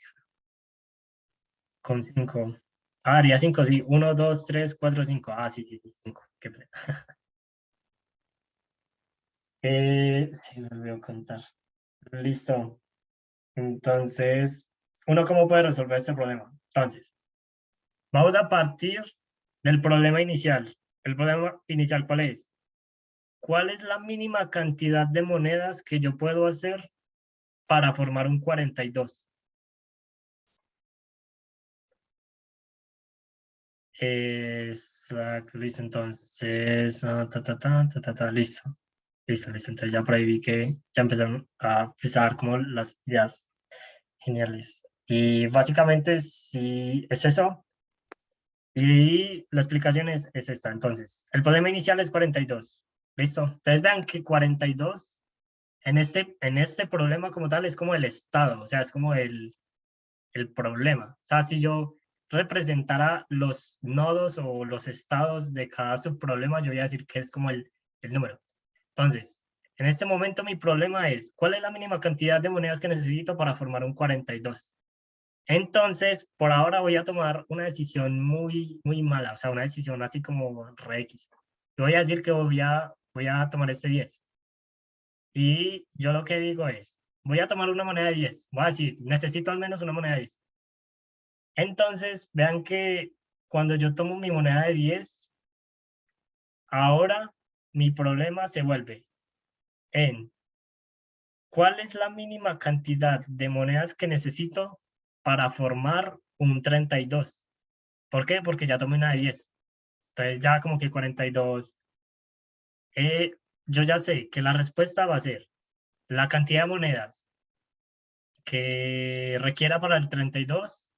Speaker 1: con 5. Haría 5, sí. 1, 2, 3, 4, 5. Sí, 5. Qué pena. Sí, me olvidó contar. Listo. Entonces, ¿uno cómo puede resolver este problema? Entonces, vamos a partir del problema inicial. ¿El problema inicial cuál es? ¿Cuál es la mínima cantidad de monedas que yo puedo hacer para formar un 42. Exacto, listo, entonces, listo. Listo, listo, entonces ya por ahí vi que ya empezaron a pisar como las ideas geniales. Y básicamente sí es eso. Y la explicación es esta. Entonces, el problema inicial es 42. Listo. Entonces vean que 42 en este problema como tal es como el estado, o sea, es como el problema. O sea, si yo representara los nodos o los estados de cada subproblema, yo voy a decir que es como el número. Entonces, en este momento mi problema es, ¿cuál es la mínima cantidad de monedas que necesito para formar un 42? Entonces, por ahora voy a tomar una decisión muy, muy mala, o sea, una decisión así como re X. Yo voy a decir que voy a tomar este 10. Y yo lo que digo es, voy a tomar una moneda de 10. Voy a decir, necesito al menos una moneda de 10. Entonces, vean que cuando yo tomo mi moneda de 10, ahora mi problema se vuelve en ¿cuál es la mínima cantidad de monedas que necesito para formar un 32? ¿Por qué? Porque ya tomé una de 10. Entonces ya como que 42. Yo ya sé que la respuesta va a ser la cantidad de monedas que requiera para el 32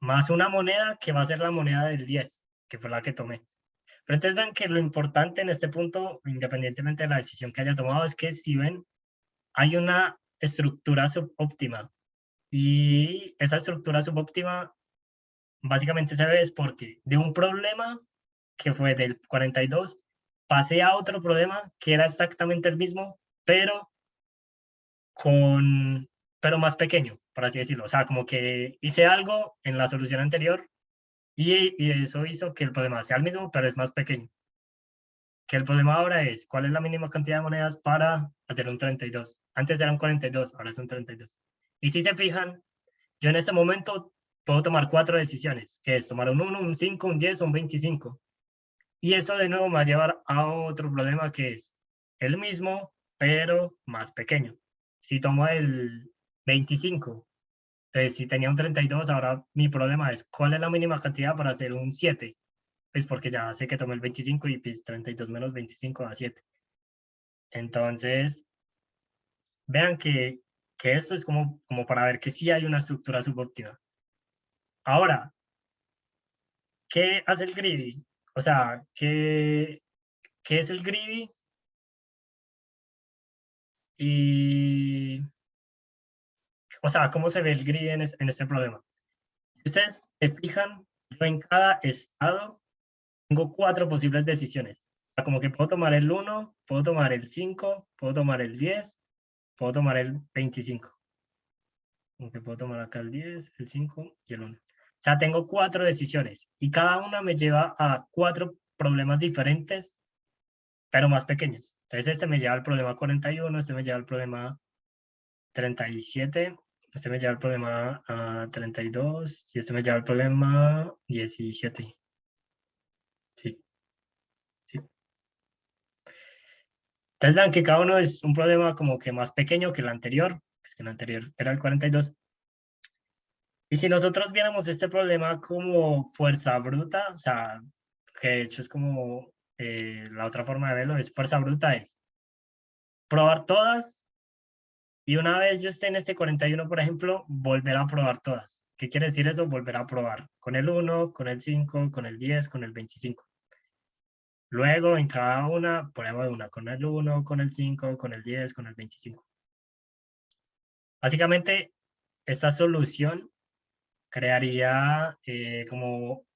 Speaker 1: más una moneda que va a ser la moneda del 10, que fue la que tomé. Pero entonces ven que lo importante en este punto, independientemente de la decisión que haya tomado, es que si ven, hay una estructura subóptima. Y esa estructura subóptima básicamente se ve es porque de un problema que fue del 42, pasé a otro problema que era exactamente el mismo, pero más pequeño, por así decirlo. O sea, como que hice algo en la solución anterior y eso hizo que el problema sea el mismo, pero es más pequeño. Que el problema ahora es, ¿cuál es la mínima cantidad de monedas para hacer un 32? Antes eran 42, ahora son 32. Y si se fijan, yo en este momento puedo tomar 4 decisiones, que es tomar un 1, un 5, un 10 o un 25. Y eso de nuevo me va a llevar a otro problema que es el mismo, pero más pequeño. Si tomo el 25, entonces si tenía un 32, ahora mi problema es ¿cuál es la mínima cantidad para hacer un 7? Pues porque ya sé que tomé el 25 y pues 32 menos 25 da 7. Entonces, vean que esto es como para ver que sí hay una estructura subóptima. Ahora, ¿qué hace el greedy? O sea, ¿qué es el greedy? Y, o sea, ¿cómo se ve el grid en este problema? Si ustedes se fijan, yo en cada estado tengo 4 posibles decisiones. O sea, como que puedo tomar el 1, puedo tomar el 5, puedo tomar el 10, puedo tomar el 25. Como que puedo tomar acá el 10, el 5 y el 1. O sea, tengo 4 decisiones y cada una me lleva a 4 problemas diferentes, pero más pequeños. Entonces, este me lleva al problema 41, este me lleva al problema 37, este me lleva al problema 32 y este me lleva al problema 17. Sí, sí. Entonces vean que cada uno es un problema como que más pequeño que el anterior, pues que el anterior era el 42. Y si nosotros viéramos este problema como fuerza bruta, o sea, que de hecho es como la otra forma de verlo, es fuerza bruta, es probar todas y una vez yo esté en este 41, por ejemplo, volver a probar todas. ¿Qué quiere decir eso? Volver a probar con el 1, con el 5, con el 10, con el 25. Luego en cada una, prueba una con el 1, con el 5, con el 10, con el 25. Básicamente, esta solución crearía como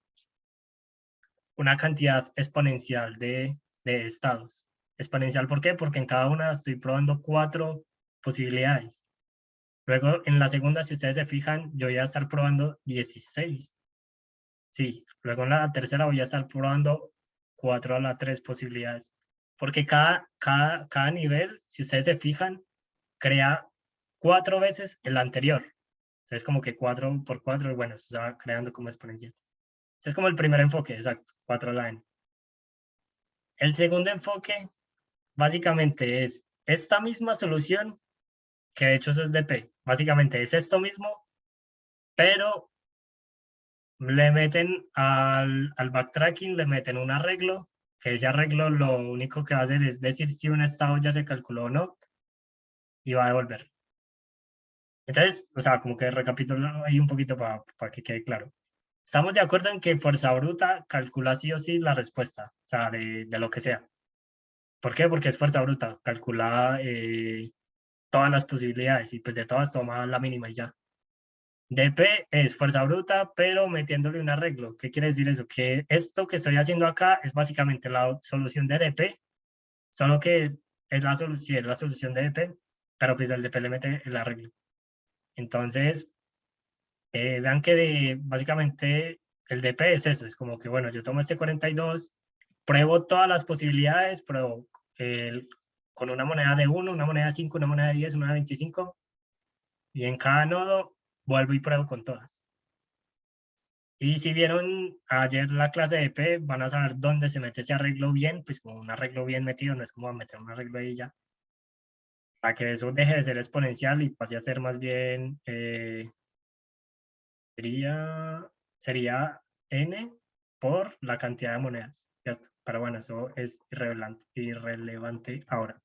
Speaker 1: una cantidad exponencial de estados. Exponencial, ¿por qué? Porque en cada una estoy probando 4 posibilidades. Luego, en la segunda, si ustedes se fijan, yo voy a estar probando 16. Sí, luego en la tercera voy a estar probando 4 a las 3 posibilidades. Porque cada nivel, si ustedes se fijan, crea 4 veces el anterior. Entonces, como que 4 por 4, y bueno, se va creando como exponencial. Ese es como el primer enfoque, exacto, 4 a la n. El segundo enfoque, básicamente, es esta misma solución, que de hecho eso es DP. Básicamente es esto mismo, pero le meten al backtracking, le meten un arreglo, que ese arreglo lo único que va a hacer es decir si un estado ya se calculó o no, y va a devolver. Entonces, o sea, como que recapitulo ahí un poquito para que quede claro. Estamos de acuerdo en que fuerza bruta calcula sí o sí la respuesta, o sea, de lo que sea. ¿Por qué? Porque es fuerza bruta, calcula todas las posibilidades y pues de todas toma la mínima y ya. DP es fuerza bruta, pero metiéndole un arreglo. ¿Qué quiere decir eso? Que esto que estoy haciendo acá es básicamente la solución de DP, solo que es la solución de DP, pero pues el DP le mete el arreglo. Entonces, vean que básicamente el DP es eso, es como que, bueno, yo tomo este 42, pruebo todas las posibilidades, pruebo con una moneda de 1, una moneda de 5, una moneda de 10, una de 25, y en cada nodo vuelvo y pruebo con todas. Y si vieron ayer la clase de P, van a saber dónde se mete ese arreglo bien, pues como un arreglo bien metido, no es como meter un arreglo ahí ya. Para que eso deje de ser exponencial y pase a ser más bien, sería n por la cantidad de monedas, ¿cierto? Pero bueno, eso es irrelevante ahora.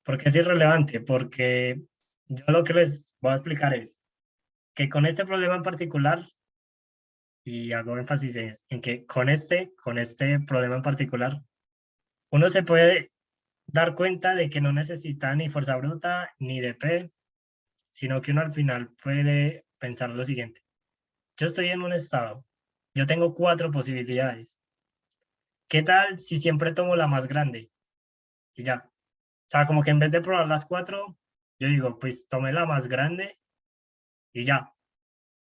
Speaker 1: ¿Por qué es irrelevante? Porque yo lo que les voy a explicar es que con este problema en particular, y hago énfasis en que con este problema en particular, uno se puede dar cuenta de que no necesita ni fuerza bruta ni DP, sino que uno al final puede pensar lo siguiente. Yo estoy en un estado, yo tengo 4 posibilidades. ¿Qué tal si siempre tomo la más grande? Y ya. O sea, como que en vez de probar las 4, yo digo, pues tomé la más grande y ya.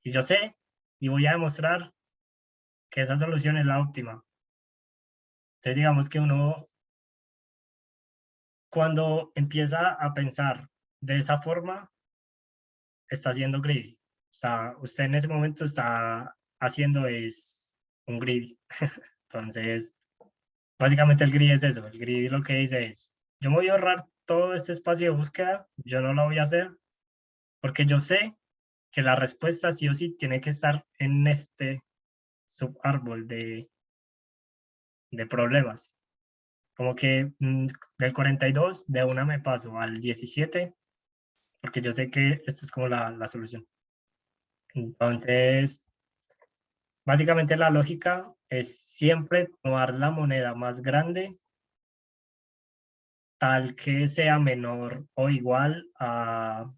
Speaker 1: Y yo sé y voy a demostrar que esa solución es la óptima. Entonces, digamos que uno, cuando empieza a pensar de esa forma, está haciendo greedy. O sea, usted en ese momento está haciendo es un greedy. Entonces, básicamente el greedy es eso. El greedy lo que dice es, yo me voy a ahorrar todo este espacio de búsqueda, yo no lo voy a hacer, porque yo sé que la respuesta sí o sí tiene que estar en este subárbol de problemas. Como que del 42 de una me paso al 17, porque yo sé que esta es como la solución. Entonces, básicamente la lógica es siempre tomar la moneda más grande tal que sea menor o igual al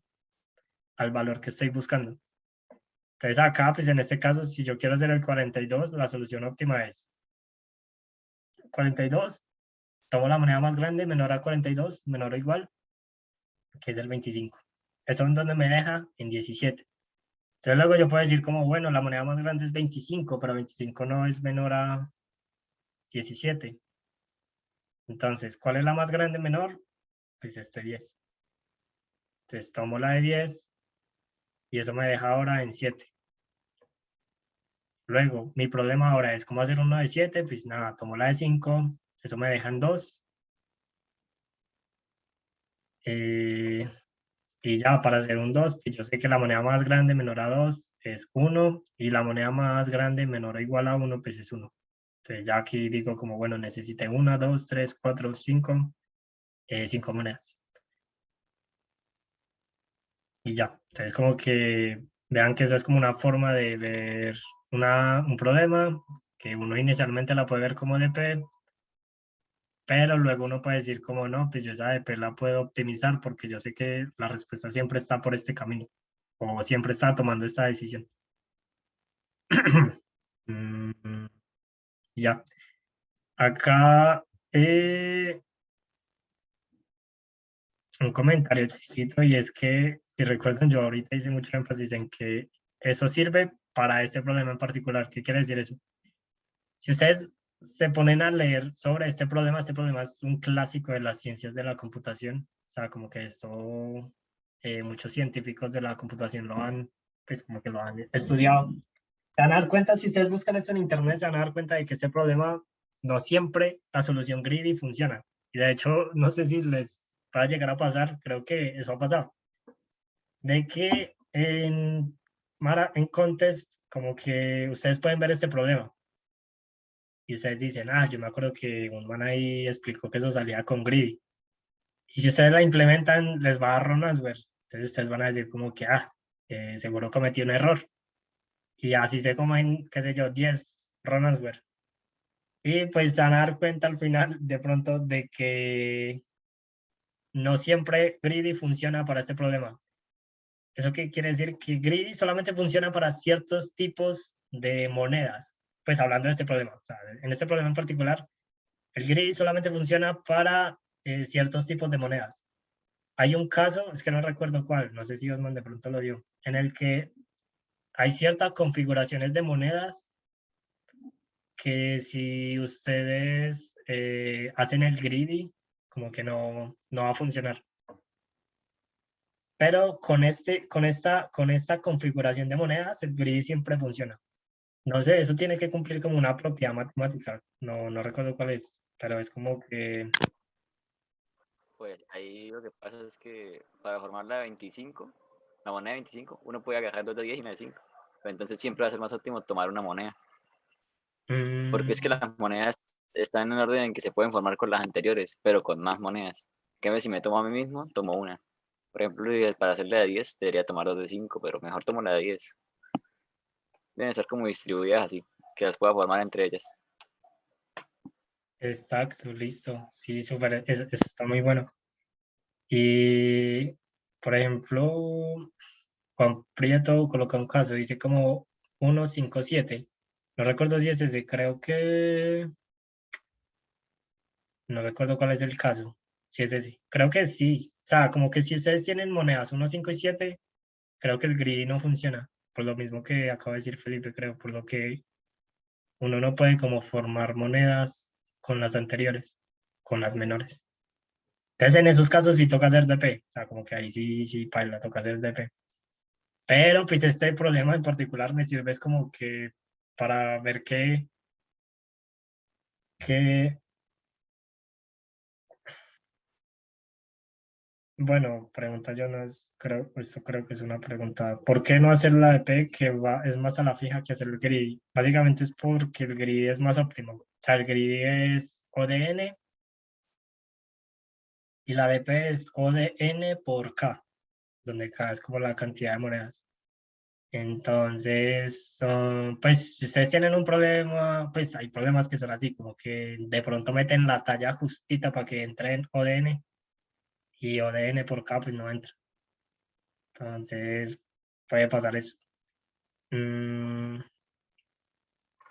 Speaker 1: valor que estoy buscando. Entonces acá, pues en este caso, si yo quiero hacer el 42, la solución óptima es 42, tomo la moneda más grande, menor a 42, menor o igual, que es el 25. Eso es donde me deja en 17. Entonces luego yo puedo decir como, bueno, la moneda más grande es 25, pero 25 no es menor a 17. Entonces, ¿cuál es la más grande menor? Pues este 10. Entonces tomo la de 10 y eso me deja ahora en 7. Luego, mi problema ahora es cómo hacer uno de 7, pues nada, tomo la de 5, eso me deja en 2. Y ya para hacer un 2, pues yo sé que la moneda más grande menor a 2 es 1 y la moneda más grande menor o igual a 1 pues es 1. Entonces ya aquí digo como, bueno, necesité 1, 2, 3, 4, 5, 5 monedas. Y ya, entonces como que vean que esa es como una forma de ver un problema, que uno inicialmente la puede ver como DP, pero luego uno puede decir como no, pues yo esa DP la puedo optimizar porque yo sé que la respuesta siempre está por este camino o siempre está tomando esta decisión. Ya, acá un comentario chiquito y es que, si recuerdan, yo ahorita hice mucho énfasis en que eso sirve para este problema en particular. ¿Qué quiere decir eso? Si ustedes se ponen a leer sobre este problema es un clásico de las ciencias de la computación. O sea, como que esto, muchos científicos de la computación lo han, pues como que lo han estudiado. Se van a dar cuenta, si ustedes buscan esto en internet, se van a dar cuenta de que este problema no siempre la solución greedy funciona. Y de hecho, no sé si les va a llegar a pasar, creo que eso ha pasado. de que en Contest, como que ustedes pueden ver este problema. Y ustedes dicen, yo me acuerdo que un man ahí explicó que eso salía con Greedy. Y si ustedes la implementan, les va a dar run Answer. Entonces ustedes van a decir como que, seguro cometí un error. Y así se comen, qué sé yo, 10 run Answer. Y pues se van a dar cuenta al final de pronto de que no siempre Greedy funciona para este problema. ¿Eso qué quiere decir? Que Greedy solamente funciona para ciertos tipos de monedas. Pues hablando de este problema. O sea, en este problema en particular, el Greedy solamente funciona para ciertos tipos de monedas. Hay un caso, es que no recuerdo cuál, no sé si Osman de pronto lo dio, en el que hay ciertas configuraciones de monedas que si ustedes hacen el greedy, como que no va a funcionar. Pero con esta configuración de monedas, el greedy siempre funciona. No sé, eso tiene que cumplir como una propiedad matemática. No recuerdo cuál es, pero es como que
Speaker 2: Pues ahí lo que pasa es que para formar la 25, la moneda de 25, uno puede agarrar 2 de 10 y una de 5. Pero entonces siempre va a ser más óptimo tomar una moneda. Porque es que las monedas están en el orden en que se pueden formar con las anteriores, pero con más monedas. Que si me tomo a mí mismo, tomo una. Por ejemplo, para hacer la de 10, debería tomar 2 de 5, pero mejor tomo la de 10. Deben ser como distribuidas así, que las pueda formar entre ellas.
Speaker 1: exacto, listo. Sí, súper, eso está muy bueno. Y, por ejemplo, Juan Prieto coloca un caso, dice como 157. No recuerdo si es ese, creo que... No recuerdo cuál es el caso, si es ese. Creo que sí. O sea, como que si ustedes tienen monedas 1, 5 y 7, creo que el greedy no funciona. Por lo mismo que acaba de decir Felipe, creo, por lo que uno no puede como formar monedas con las anteriores, con las menores. Entonces, en esos casos sí toca hacer DP. O sea, como que ahí sí, paila, toca hacer DP. Pero pues este problema en particular me sirve es como que para ver qué, bueno, pregunta yo no es, esto creo que es una pregunta. ¿Por qué no hacer la EP que es más a la fija que hacer el greedy? Básicamente es porque el greedy es más óptimo. O sea, el greedy es ODN y la DP es ODN por K, donde K es como la cantidad de monedas. Entonces, pues si ustedes tienen un problema, pues hay problemas que son así, como que de pronto meten la talla justita para que entre en ODN y ODN por K pues no entra. Entonces, puede pasar eso.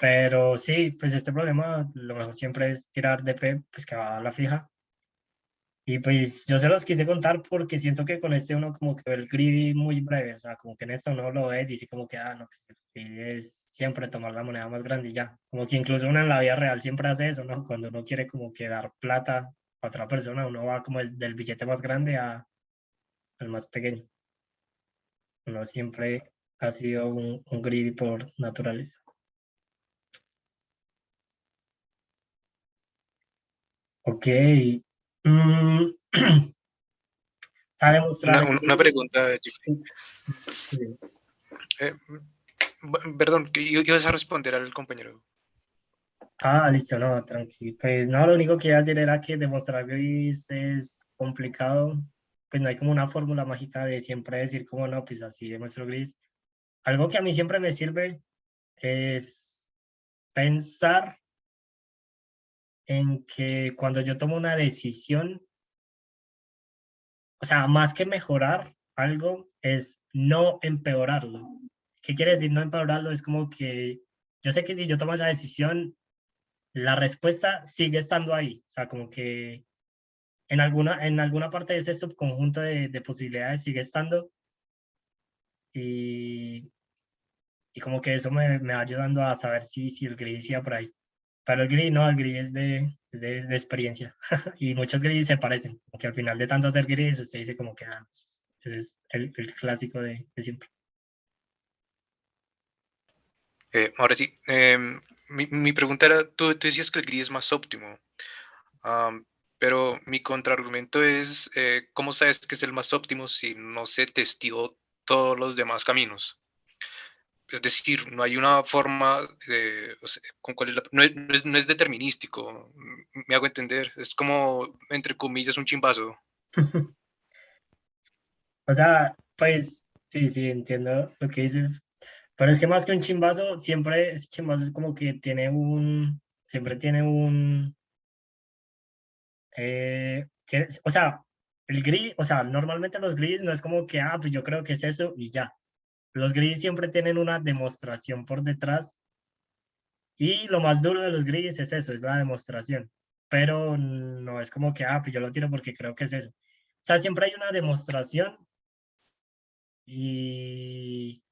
Speaker 1: Pero sí, pues este problema lo mejor siempre es tirar DP, pues que va a la fija. Y pues yo se los quise contar porque siento que con este uno como que ve el greedy muy breve, o sea, como que en esto uno lo ve y dice como que, no, pues el greedy es siempre tomar la moneda más grande y ya. Como que incluso uno en la vida real siempre hace eso, ¿no? Cuando uno quiere como que dar plata a otra persona, uno va como del billete más grande al más pequeño. Uno siempre ha sido un greedy por naturaleza. Ok. Mm, a demostrar
Speaker 5: Una pregunta, Jeffrey.
Speaker 1: sí, sí.
Speaker 5: Eh, Perdón, que ibas a responder al compañero.
Speaker 1: Listo, no, tranquilo. Pues no, lo único que iba a decir era que demostrar gris es complicado. Pues no hay como una fórmula mágica de siempre decir como no, pues así demuestro gris. Algo que a mí siempre me sirve es pensar en que cuando yo tomo una decisión, o sea, más que mejorar algo, es no empeorarlo. ¿Qué quiere decir no empeorarlo? Es como que yo sé que si yo tomo esa decisión, la respuesta sigue estando ahí. O sea, como que en alguna parte de ese subconjunto de posibilidades sigue estando y, y como que eso me va ayudando a saber si el gris iba por ahí. Pero el gris no, el gris es de experiencia y muchos gris se parecen, como que al final de tanto hacer gris usted dice como que ese es el clásico de siempre.
Speaker 5: Ahora sí, mi pregunta era, tú decías que el gris es más óptimo. Pero mi contraargumento es, ¿cómo sabes que es el más óptimo si no se testió todos los demás caminos? Es decir, no hay una forma de, o sea, ¿con cuál es no es determinístico, me hago entender, es como, entre comillas, un chimbazo.
Speaker 1: O sea, pues sí, sí, entiendo lo que dices. Pero es que más que un chimbazo, siempre ese chimbazo es como que siempre tiene o sea, el gris, o sea, normalmente los gris no es como que, pues yo creo que es eso y ya. Los gris siempre tienen una demostración por detrás y lo más duro de los gris es eso, es la demostración. Pero no es como que, pues yo lo tiro porque creo que es eso. O sea, siempre hay una demostración y,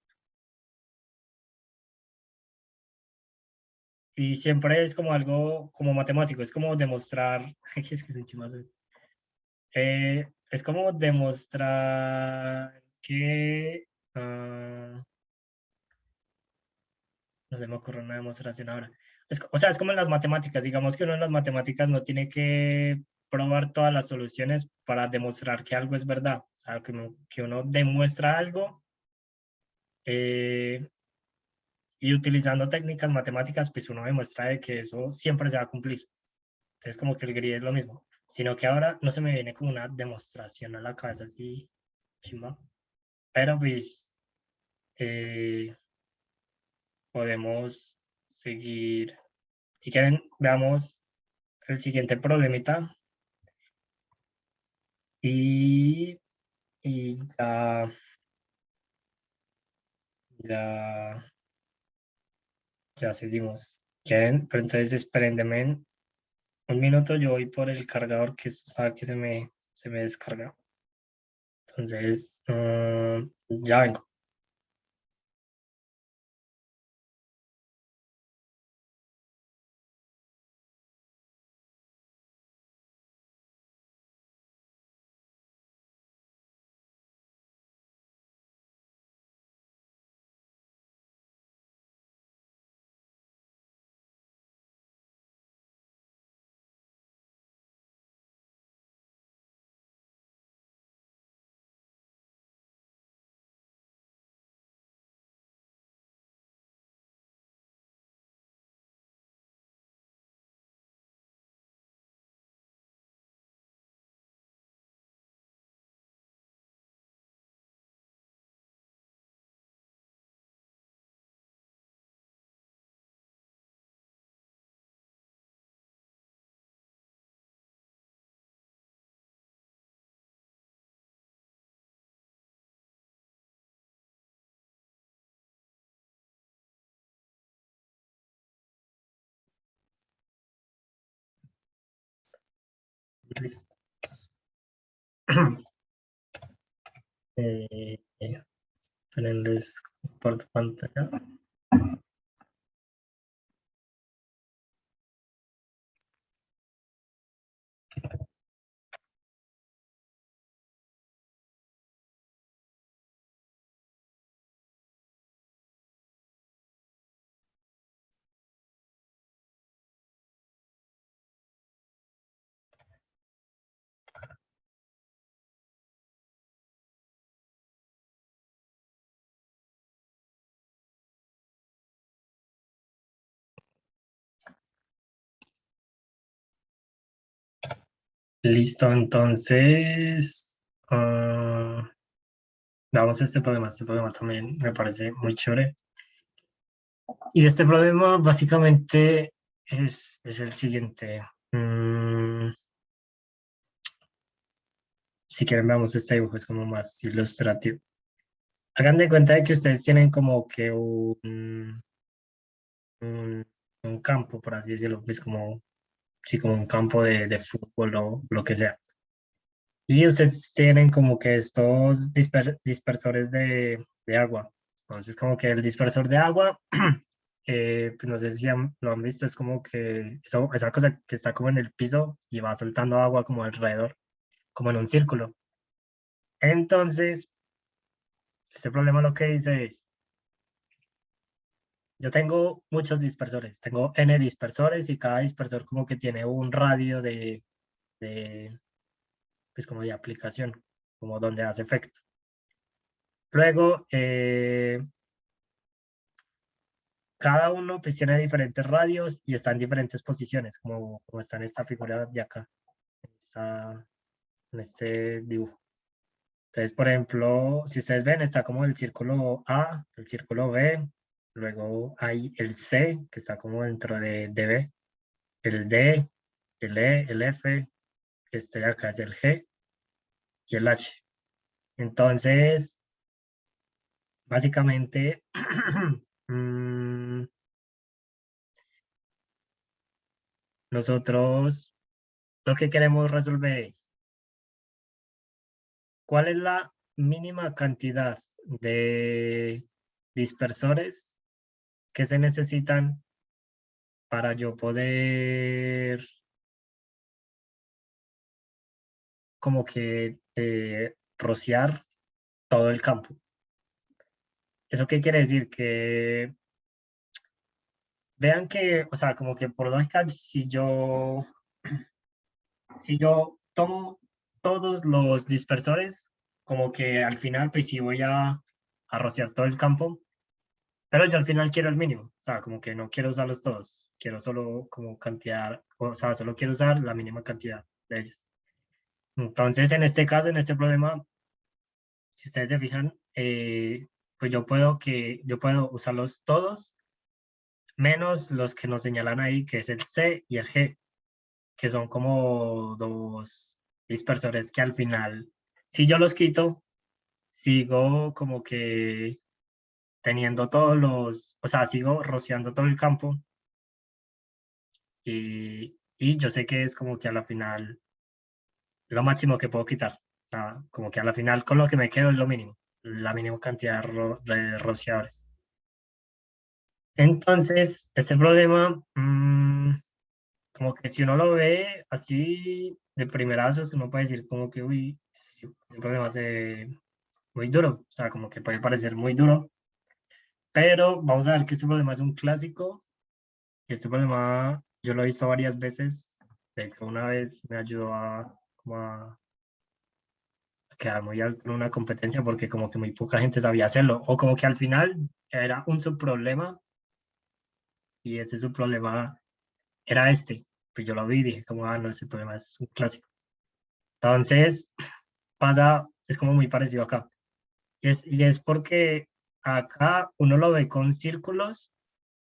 Speaker 1: y siempre es como algo como matemático, es como demostrar, es que es un chimazo. Es como demostrar que, no se me ocurre una demostración ahora. O sea, es como en las matemáticas, digamos que uno en las matemáticas no tiene que probar todas las soluciones para demostrar que algo es verdad. O sea, que uno demuestra algo eh, y utilizando técnicas matemáticas, pues uno demuestra de que eso siempre se va a cumplir. Entonces, como que el gris es lo mismo. Sino que ahora no se me viene como una demostración a la cabeza así, chimba. Pero pues podemos seguir. Si quieren, veamos el siguiente problemita y, y ya, ya seguimos. ¿Quieren? Pero entonces espérenme un minuto, yo voy por el cargador que está que se me descarga. Entonces, ya vengo. Listo. Espérenles, comparto pantalla. Listo, entonces, veamos este problema. Este problema también me parece muy chévere. Y este problema básicamente es el siguiente. Si quieren, veamos este dibujo, es como más ilustrativo. Hagan de cuenta de que ustedes tienen como que un campo, por así decirlo, pues como, sí, como un campo de fútbol o lo que sea. Y ustedes tienen como que estos dispersores de agua. Entonces, como que el dispersor de agua, pues no sé si lo han visto, es como que esa cosa que está como en el piso y va soltando agua como alrededor, como en un círculo. Entonces, este problema lo que dice es, yo tengo muchos dispersores, tengo N dispersores y cada dispersor como que tiene un radio pues como de aplicación, como donde hace efecto. Luego, cada uno pues tiene diferentes radios y está en diferentes posiciones, como está en esta figura de acá, en este dibujo. Entonces, por ejemplo, si ustedes ven, está como el círculo A, el círculo B, luego hay el C, que está como dentro de B, el D, el E, el F, este de acá es el G y el H. Entonces, básicamente, nosotros lo que queremos resolver es cuál es la mínima cantidad de dispersores que se necesitan para yo poder como que rociar todo el campo. ¿Eso qué quiere decir? Que vean que, o sea, como que por lógica, si yo tomo todos los dispersores, como que al final, pues sí voy a rociar todo el campo, pero yo al final quiero el mínimo, o sea, como que no quiero usarlos todos, quiero solo como cantidad, o sea, solo quiero usar la mínima cantidad de ellos. Entonces, en este caso, en este problema, si ustedes se fijan, pues yo puedo usarlos todos, menos los que nos señalan ahí, que es el C y el G, que son como dos dispersores que al final, si yo los quito, sigo como que teniendo todos los, o sea, sigo rociando todo el campo y yo sé que es como que a la final lo máximo que puedo quitar. O sea, como que a la final con lo que me quedo es lo mínimo, la mínima cantidad de rociadores. Entonces, este problema, como que si uno lo ve así de primerazo, uno puede decir como que, uy, un problema muy duro, o sea, como que puede parecer muy duro, pero vamos a ver que este problema es un clásico, y este problema yo lo he visto varias veces, de hecho una vez me ayudó como a quedar muy alto en una competencia porque como que muy poca gente sabía hacerlo, o como que al final era un subproblema, y ese subproblema era este, pues yo lo vi y dije como, no, ese problema es un clásico. Entonces, es como muy parecido acá. Y es porque acá uno lo ve con círculos,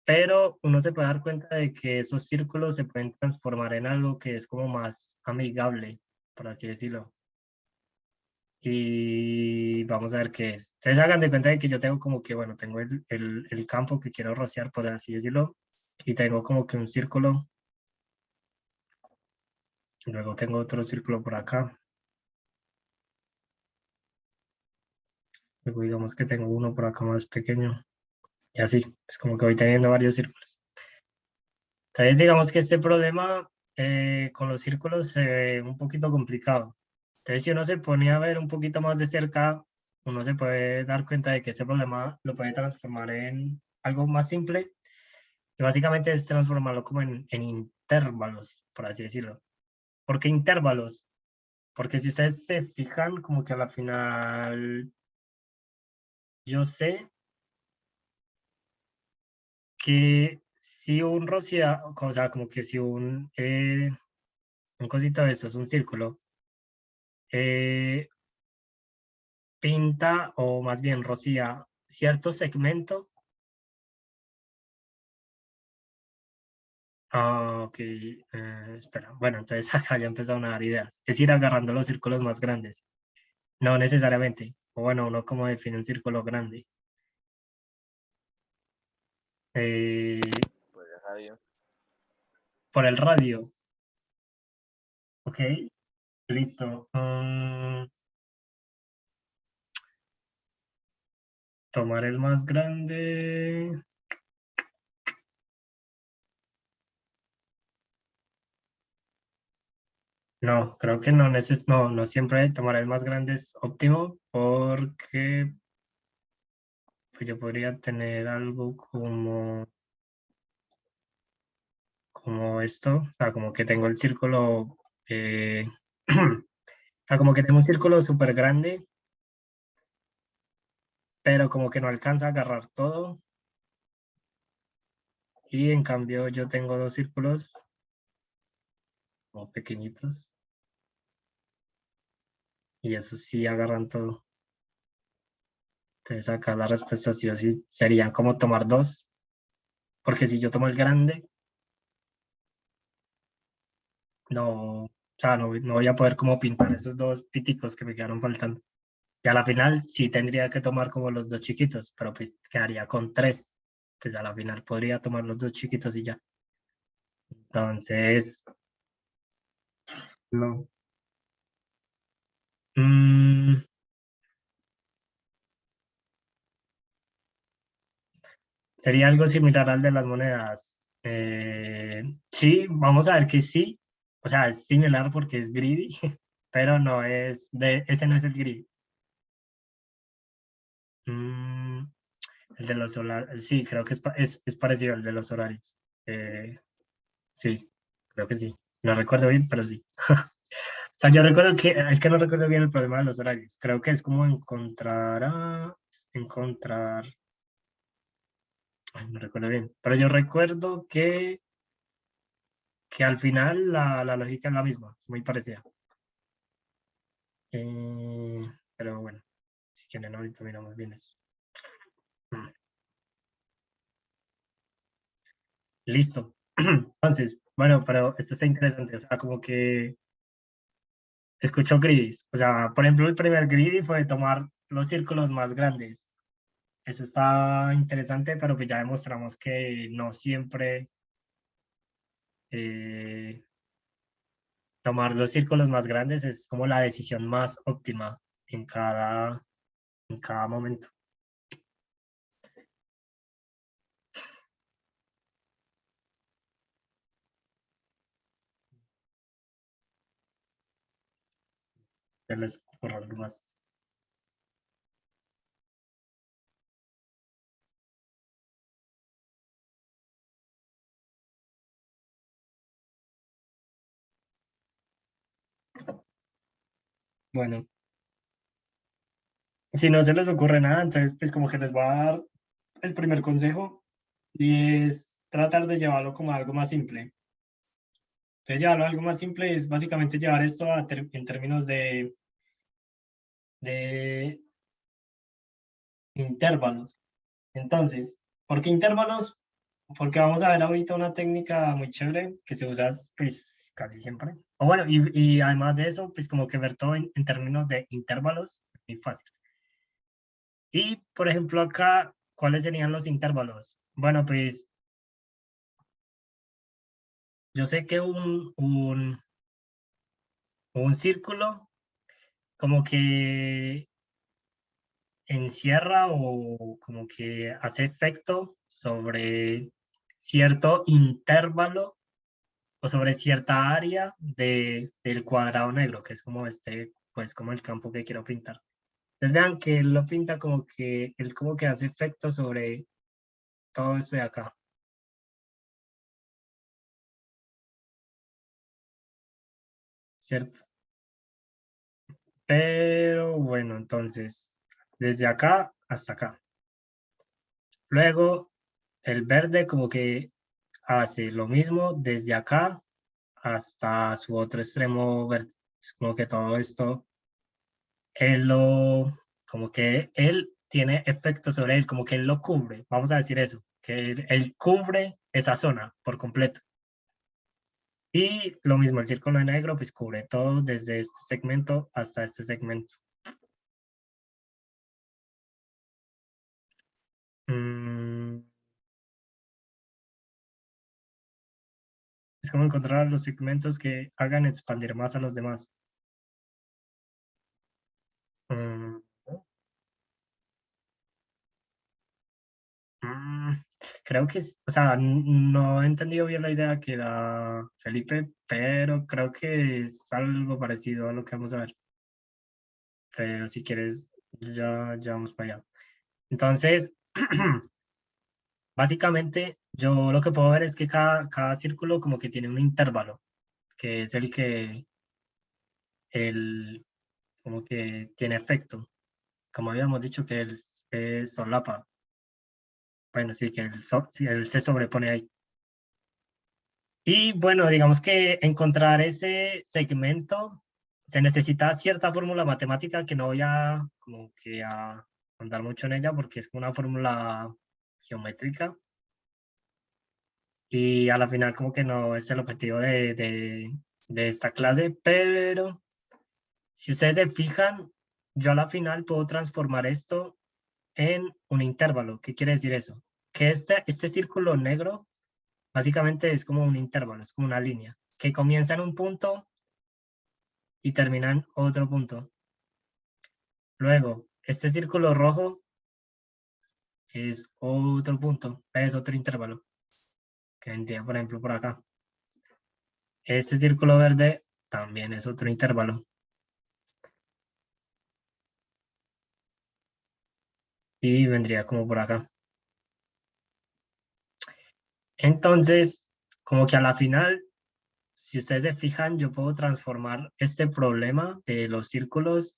Speaker 1: pero uno se puede dar cuenta de que esos círculos se pueden transformar en algo que es como más amigable, por así decirlo. Y vamos a ver qué es. Ustedes hagan de cuenta de que yo tengo como que, bueno, tengo el campo que quiero rociar, por así decirlo, y tengo como que un círculo. Luego tengo otro círculo por acá. Luego digamos que tengo uno por acá más pequeño. Y así, es como que voy teniendo varios círculos. Entonces digamos que este problema con los círculos se ve un poquito complicado. Entonces si uno se pone a ver un poquito más de cerca, uno se puede dar cuenta de que este problema lo puede transformar en algo más simple. Y básicamente es transformarlo como en intervalos, por así decirlo. ¿Por qué intervalos? Porque si ustedes se fijan, como que a la final, yo sé que si un rociado, o sea, como que si un cosito de esto es un círculo, eh, pinta o más bien rocía cierto segmento. Ok, espera. Bueno, entonces acá ya empezaron a dar ideas. Es ir agarrando los círculos más grandes. No necesariamente. O bueno, uno como define un círculo grande.
Speaker 2: Por el radio.
Speaker 1: Por el radio. Ok, listo. Tomar el más grande. No, creo que no siempre tomar el más grande es óptimo porque pues yo podría tener algo como esto, o sea, como que tengo el círculo O sea, como que tengo un círculo súper grande, pero como que no alcanza a agarrar todo. Y en cambio yo tengo dos círculos como pequeñitos. Y eso sí agarran todo. Entonces acá la respuesta sí o sí serían como tomar dos. Porque si yo tomo el grande, no, o sea, no voy a poder como pintar esos dos piticos que me quedaron faltando. Y a la final sí tendría que tomar como los dos chiquitos, pero pues quedaría con tres. Pues a la final podría tomar los dos chiquitos y ya. Entonces, no. Mm, sería algo similar al de las monedas. Sí, vamos a ver que sí. O sea, es similar porque es greedy, pero no es ese no es el greedy. Mm, el de los horarios, sí, creo que es parecido al de los horarios. Sí, creo que sí. No recuerdo bien, pero sí. O sea, yo recuerdo es que no recuerdo bien el problema de los horarios. Creo que es como encontrar, ay, no recuerdo bien. Pero yo recuerdo que al final la lógica es la misma, es muy parecida. Pero bueno, si quieren ahorita miramos bien eso. Mm, listo. Entonces, bueno, pero esto está interesante. O sea, como que escucho greedies. O sea, por ejemplo, el primer greedy fue tomar los círculos más grandes. Eso está interesante, pero que ya demostramos que no siempre tomar los círculos más grandes es como la decisión más óptima en cada momento. Se les ocurre algo más. Bueno, si no se les ocurre nada, entonces pues como que les voy a dar el primer consejo y es tratar de llevarlo como algo más simple. Entonces llevarlo a algo más simple es básicamente llevar esto en términos de intervalos. Entonces, ¿por qué intervalos? Porque vamos a ver ahorita una técnica muy chévere que se usa pues casi siempre. O bueno, y además de eso, pues como que ver todo en términos de intervalos es muy fácil. Y por ejemplo acá, ¿cuáles serían los intervalos? Bueno, pues yo sé que un círculo como que encierra o como que hace efecto sobre cierto intervalo o sobre cierta área del cuadrado negro, que es como pues como el campo que quiero pintar. Entonces vean que él lo pinta como que él como que hace efecto sobre todo esto de acá, ¿cierto? Pero bueno, entonces, desde acá hasta acá. Luego, el verde como que hace lo mismo desde acá hasta su otro extremo verde. Es como que todo esto, como que él tiene efecto sobre él, como que él lo cubre, vamos a decir eso, que él cubre esa zona por completo. Y lo mismo, el círculo negro pues cubre todo desde este segmento hasta este segmento. Es como encontrar los segmentos que hagan expandir más a los demás. Mm, mm, creo que, o sea, no he entendido bien la idea que da Felipe, pero creo que es algo parecido a lo que vamos a ver. Pero si quieres, ya vamos para allá. Entonces, básicamente, yo lo que puedo ver es que cada círculo como que tiene un intervalo, que es el que como que tiene efecto. Como habíamos dicho que él solapa. Bueno, sí, que sí, él se sobrepone ahí. Y bueno, digamos que encontrar ese segmento se necesita cierta fórmula matemática que no voy a como que a andar mucho en ella porque es una fórmula geométrica y a la final como que no es el objetivo de esta clase, pero si ustedes se fijan, yo a la final puedo transformar esto en un intervalo. ¿Qué quiere decir eso? Que este círculo negro básicamente es como un intervalo, es como una línea, que comienza en un punto y termina en otro punto. Luego, este círculo rojo es otro punto, es otro intervalo, que vendría, por ejemplo, por acá. Este círculo verde también es otro intervalo. Y vendría como por acá. Entonces, como que a la final, si ustedes se fijan, yo puedo transformar este problema de los círculos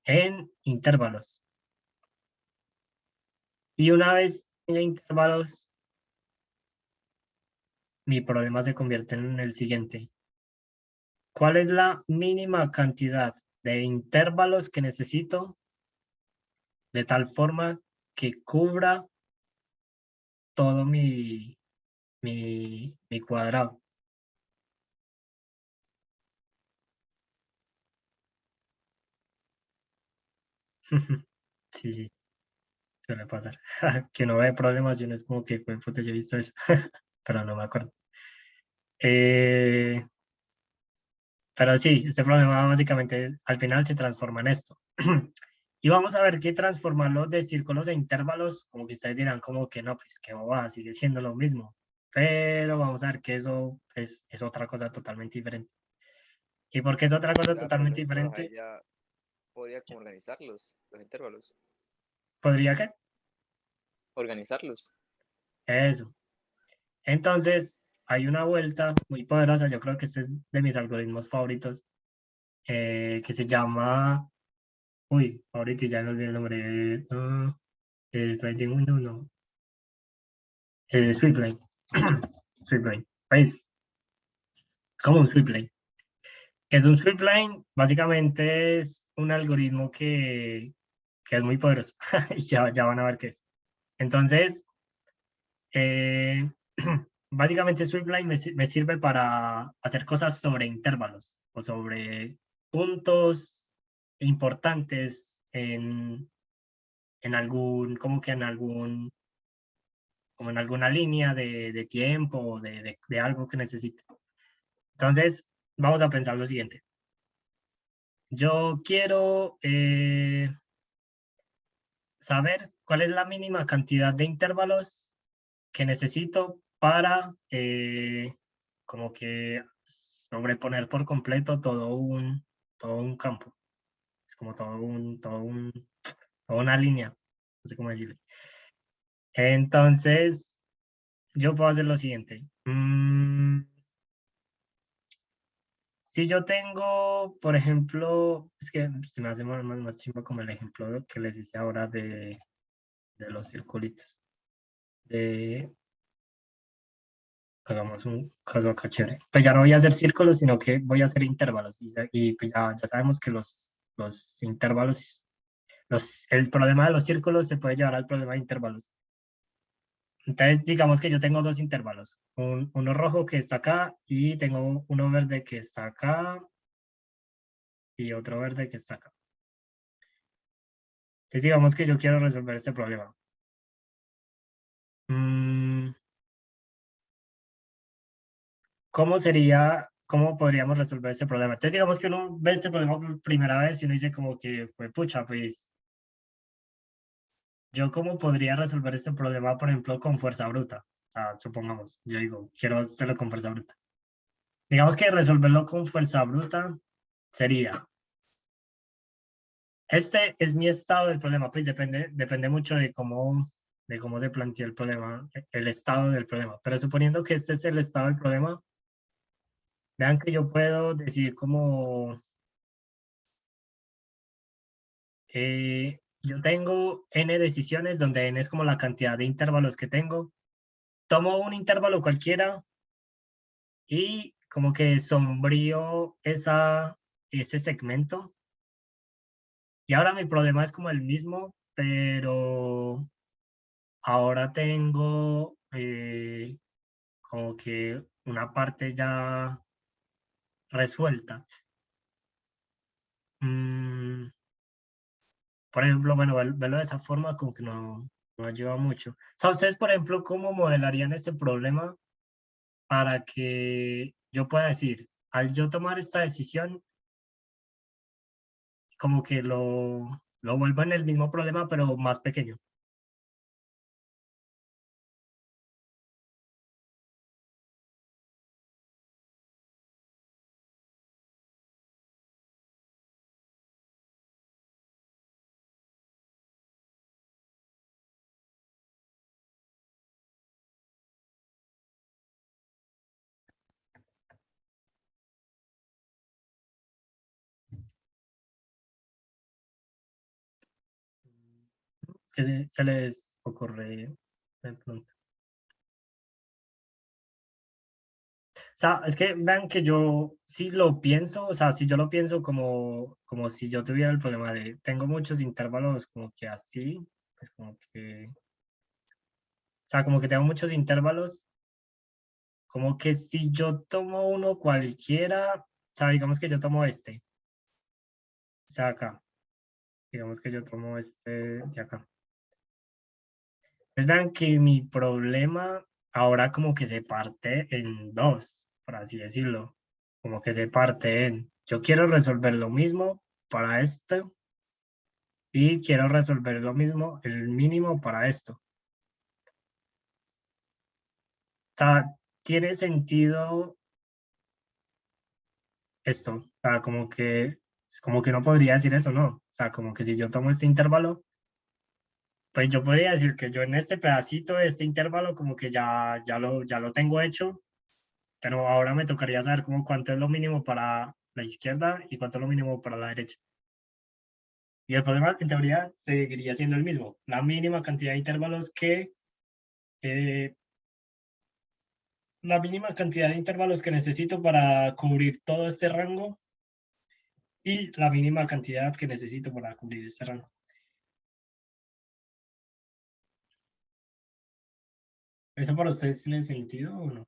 Speaker 1: en intervalos. Y una vez en intervalos, mi problema se convierte en el siguiente. ¿Cuál es la mínima cantidad de intervalos que necesito de tal forma que cubra todo mi cuadrado? Sí, sí, suele pasar. Que no ve problemas y uno es como que, pues, puta, yo he visto eso, pero no me acuerdo. Pero sí, este problema básicamente al final se transforma en esto. Y vamos a ver qué transformarlo de círculos e intervalos, como que ustedes dirán como que no, pues que va, sigue siendo lo mismo. Pero vamos a ver que eso es otra cosa totalmente diferente. ¿Y por qué es otra cosa
Speaker 2: Ya, por
Speaker 1: totalmente
Speaker 2: ejemplo, ahí
Speaker 1: diferente?
Speaker 2: ya podría como organizar los intervalos.
Speaker 1: ¿Podría qué?
Speaker 2: Organizarlos.
Speaker 1: Eso. Entonces, hay una vuelta muy poderosa, yo creo que este es de mis algoritmos favoritos, que se llama, uy, ahorita ya no olvidé el nombre, Sliding Window, no, Sweep Lane. Sweep Lane. Pues, como un sweep lane. Que es un sweep lane, básicamente es un algoritmo que es muy poderoso. Y ya van a ver qué es. Entonces, eh, básicamente sweep lane me sirve para hacer cosas sobre intervalos o sobre puntos importantes en algún, como que en algún, como en alguna línea de tiempo o de algo que necesite. Entonces, vamos a pensar lo siguiente. Yo quiero saber cuál es la mínima cantidad de intervalos que necesito para como que sobreponer por completo todo un campo. Es como toda una línea. No sé cómo decirle. Entonces, yo puedo hacer lo siguiente. Si yo tengo, por ejemplo, es que se me hace más chimba como el ejemplo que les hice ahora de los circulitos. Hagamos un caso acá chévere. Pues ya no voy a hacer círculos, sino que voy a hacer intervalos. Y pues ya sabemos que los intervalos, el problema de los círculos se puede llevar al problema de intervalos. Entonces, digamos que yo tengo dos intervalos. Uno rojo que está acá y tengo uno verde que está acá y otro verde que está acá. Entonces, digamos que yo quiero resolver este problema. ¿Cómo podríamos resolver ese problema? Entonces, digamos que uno ve este problema por primera vez y uno dice como que, pues, pucha, pues, ¿yo cómo podría resolver este problema, por ejemplo, con fuerza bruta? O sea, supongamos, yo digo, quiero hacerlo con fuerza bruta. Digamos que resolverlo con fuerza bruta sería, este es mi estado del problema, pues depende mucho de cómo se plantea el problema, el estado del problema. Pero suponiendo que este es el estado del problema, vean que yo puedo decir como Yo tengo n decisiones donde n es como la cantidad de intervalos que tengo. Tomo un intervalo cualquiera y como que sombrío ese segmento. Y ahora mi problema es como el mismo, pero ahora tengo como que una parte ya resuelta. Por ejemplo, bueno, verlo de esa forma como que no ayuda mucho. O sea, ustedes, por ejemplo, ¿cómo modelarían este problema para que yo pueda decir, al yo tomar esta decisión, como que lo vuelvo en el mismo problema, pero más pequeño? ¿Qué se les ocurre de pronto? O sea, es que vean que yo sí lo pienso, o sea, si yo lo pienso como si yo tuviera el problema de, tengo muchos intervalos como que así, pues como que, o sea, como que tengo muchos intervalos, como que si yo tomo uno cualquiera, o sea, digamos que yo tomo este, o sea, acá, digamos que yo tomo este de acá. Pues vean que mi problema ahora como que se parte en dos, por así decirlo, como que se parte en, yo quiero resolver lo mismo para esto y quiero resolver lo mismo, el mínimo para esto. O sea, tiene sentido esto, o sea, como que no podría decir eso, ¿no? O sea, como que si yo tomo este intervalo, pues yo podría decir que yo en este pedacito de este intervalo como que ya lo tengo hecho, pero ahora me tocaría saber como cuánto es lo mínimo para la izquierda y cuánto es lo mínimo para la derecha. Y el problema en teoría seguiría siendo el mismo, la mínima cantidad de intervalos eh, la mínima cantidad de intervalos que necesito para cubrir todo este rango y la mínima cantidad que necesito para cubrir este rango. ¿Eso para ustedes tiene sentido o no?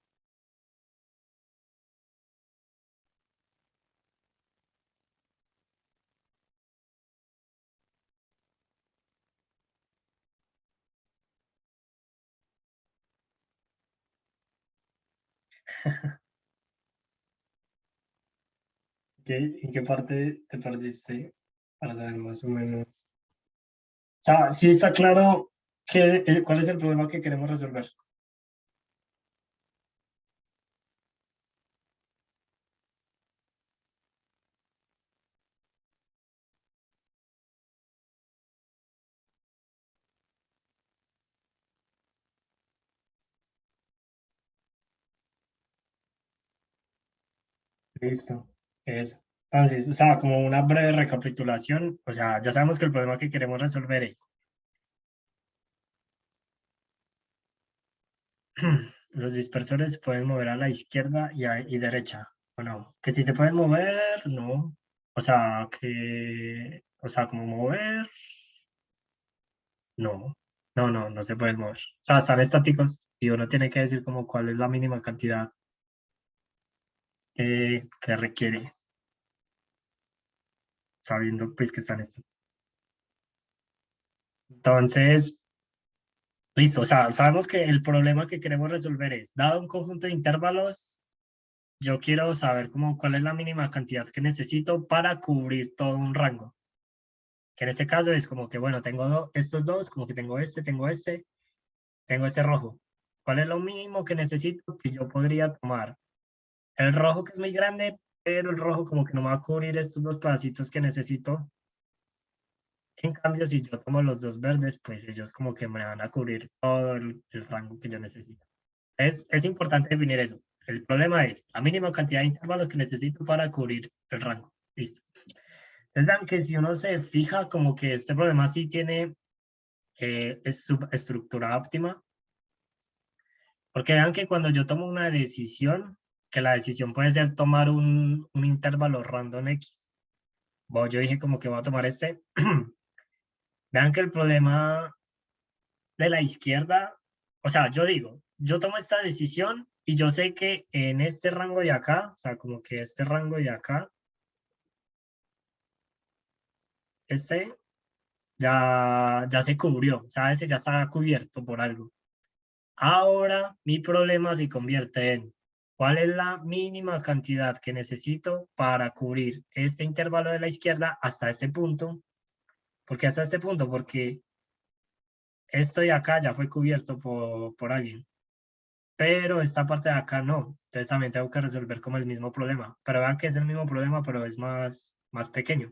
Speaker 1: ¿En qué parte te perdiste para saber más o menos? O sea, sí está claro cuál es el problema que queremos resolver. Listo. Eso. Entonces, o sea, como una breve recapitulación, o sea, ya sabemos que el problema que queremos resolver es los dispersores se pueden mover a la izquierda y derecha, ¿o no? Que si se pueden mover, no. O sea, como mover, no. No se pueden mover. O sea, están estáticos y uno tiene que decir como cuál es la mínima cantidad que requiere, sabiendo pues que están estáticos. Entonces, listo, o sea, sabemos que el problema que queremos resolver es, dado un conjunto de intervalos, yo quiero saber como cuál es la mínima cantidad que necesito para cubrir todo un rango. Que en este caso es como que, bueno, tengo estos dos, como que tengo este rojo. ¿Cuál es lo mínimo que necesito que yo podría tomar? El rojo que es muy grande, pero el rojo como que no me va a cubrir estos dos pedacitos que necesito. En cambio, si yo tomo los dos verdes, pues ellos como que me van a cubrir todo el rango que yo necesito. Es importante definir eso. El problema es la mínima cantidad de intervalos que necesito para cubrir el rango. Listo. Entonces vean que si uno se fija como que este problema sí tiene es subestructura óptima, porque vean que cuando yo tomo una decisión, que la decisión puede ser tomar un intervalo random X. Bueno, yo dije como que voy a tomar este. Vean que el problema de la izquierda, o sea, yo digo, yo tomo esta decisión y yo sé que en este rango de acá, o sea, como que este rango de acá, este ya se cubrió, o sea, ese ya está cubierto por algo. Ahora mi problema se convierte en cuál es la mínima cantidad que necesito para cubrir este intervalo de la izquierda hasta este punto. ¿Por qué hasta este punto? Porque esto de acá ya fue cubierto por alguien, pero esta parte de acá no. Entonces también tengo que resolver como el mismo problema. Pero vean que es el mismo problema, pero es más pequeño.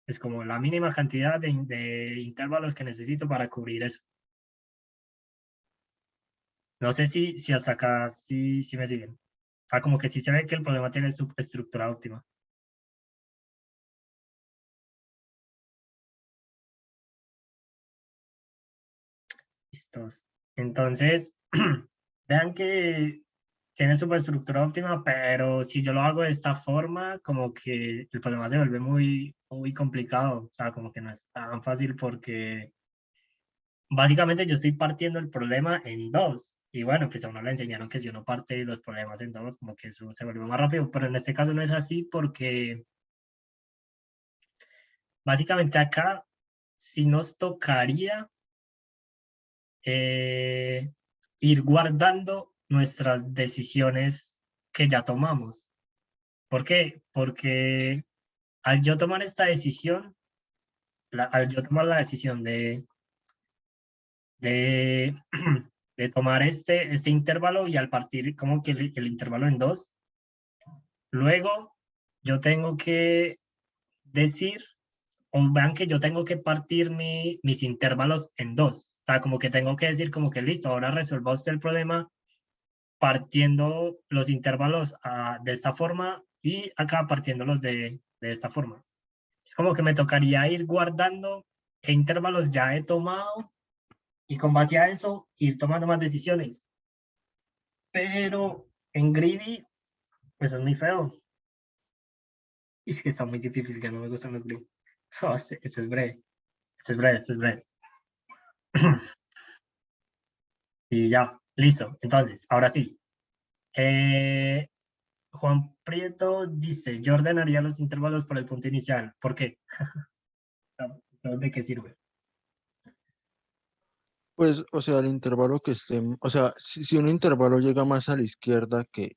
Speaker 1: Es como la mínima cantidad de intervalos que necesito para cubrir eso. No sé si hasta acá sí me siguen. O sea, como que sí se ve que el problema tiene su estructura óptima. Listos. Entonces, vean que tiene superestructura óptima, pero si yo lo hago de esta forma, como que el problema se vuelve muy complicado. O sea, como que no es tan fácil porque básicamente yo estoy partiendo el problema en dos. Y bueno, pues a uno le enseñaron que si uno parte los problemas en dos, como que eso se vuelve más rápido, pero en este caso no es así porque básicamente acá sí nos tocaría eh, ir guardando nuestras decisiones que ya tomamos. ¿Por qué? Porque al yo tomar esta decisión, al yo tomar la decisión de, de tomar este intervalo y al partir como que el intervalo en dos, luego yo tengo que decir, o vean que yo tengo que partir mis intervalos en dos. O sea, como que tengo que decir como que listo, ahora resuelva usted el problema partiendo los intervalos de esta forma y acá partiéndolos de esta forma. Es como que me tocaría ir guardando qué intervalos ya he tomado y con base a eso ir tomando más decisiones. Pero en Greedy, pues es muy feo. Y es que está muy difícil, ya no me gustan los Greedy. Oh, este es breve. Este es breve. Y ya, listo. Entonces, ahora sí. Eh, Juan Prieto dice, yo ordenaría los intervalos por el punto inicial. ¿Por qué? ¿De qué sirve?
Speaker 4: Pues, o sea, el intervalo que esté, o sea, si un intervalo llega más a la izquierda que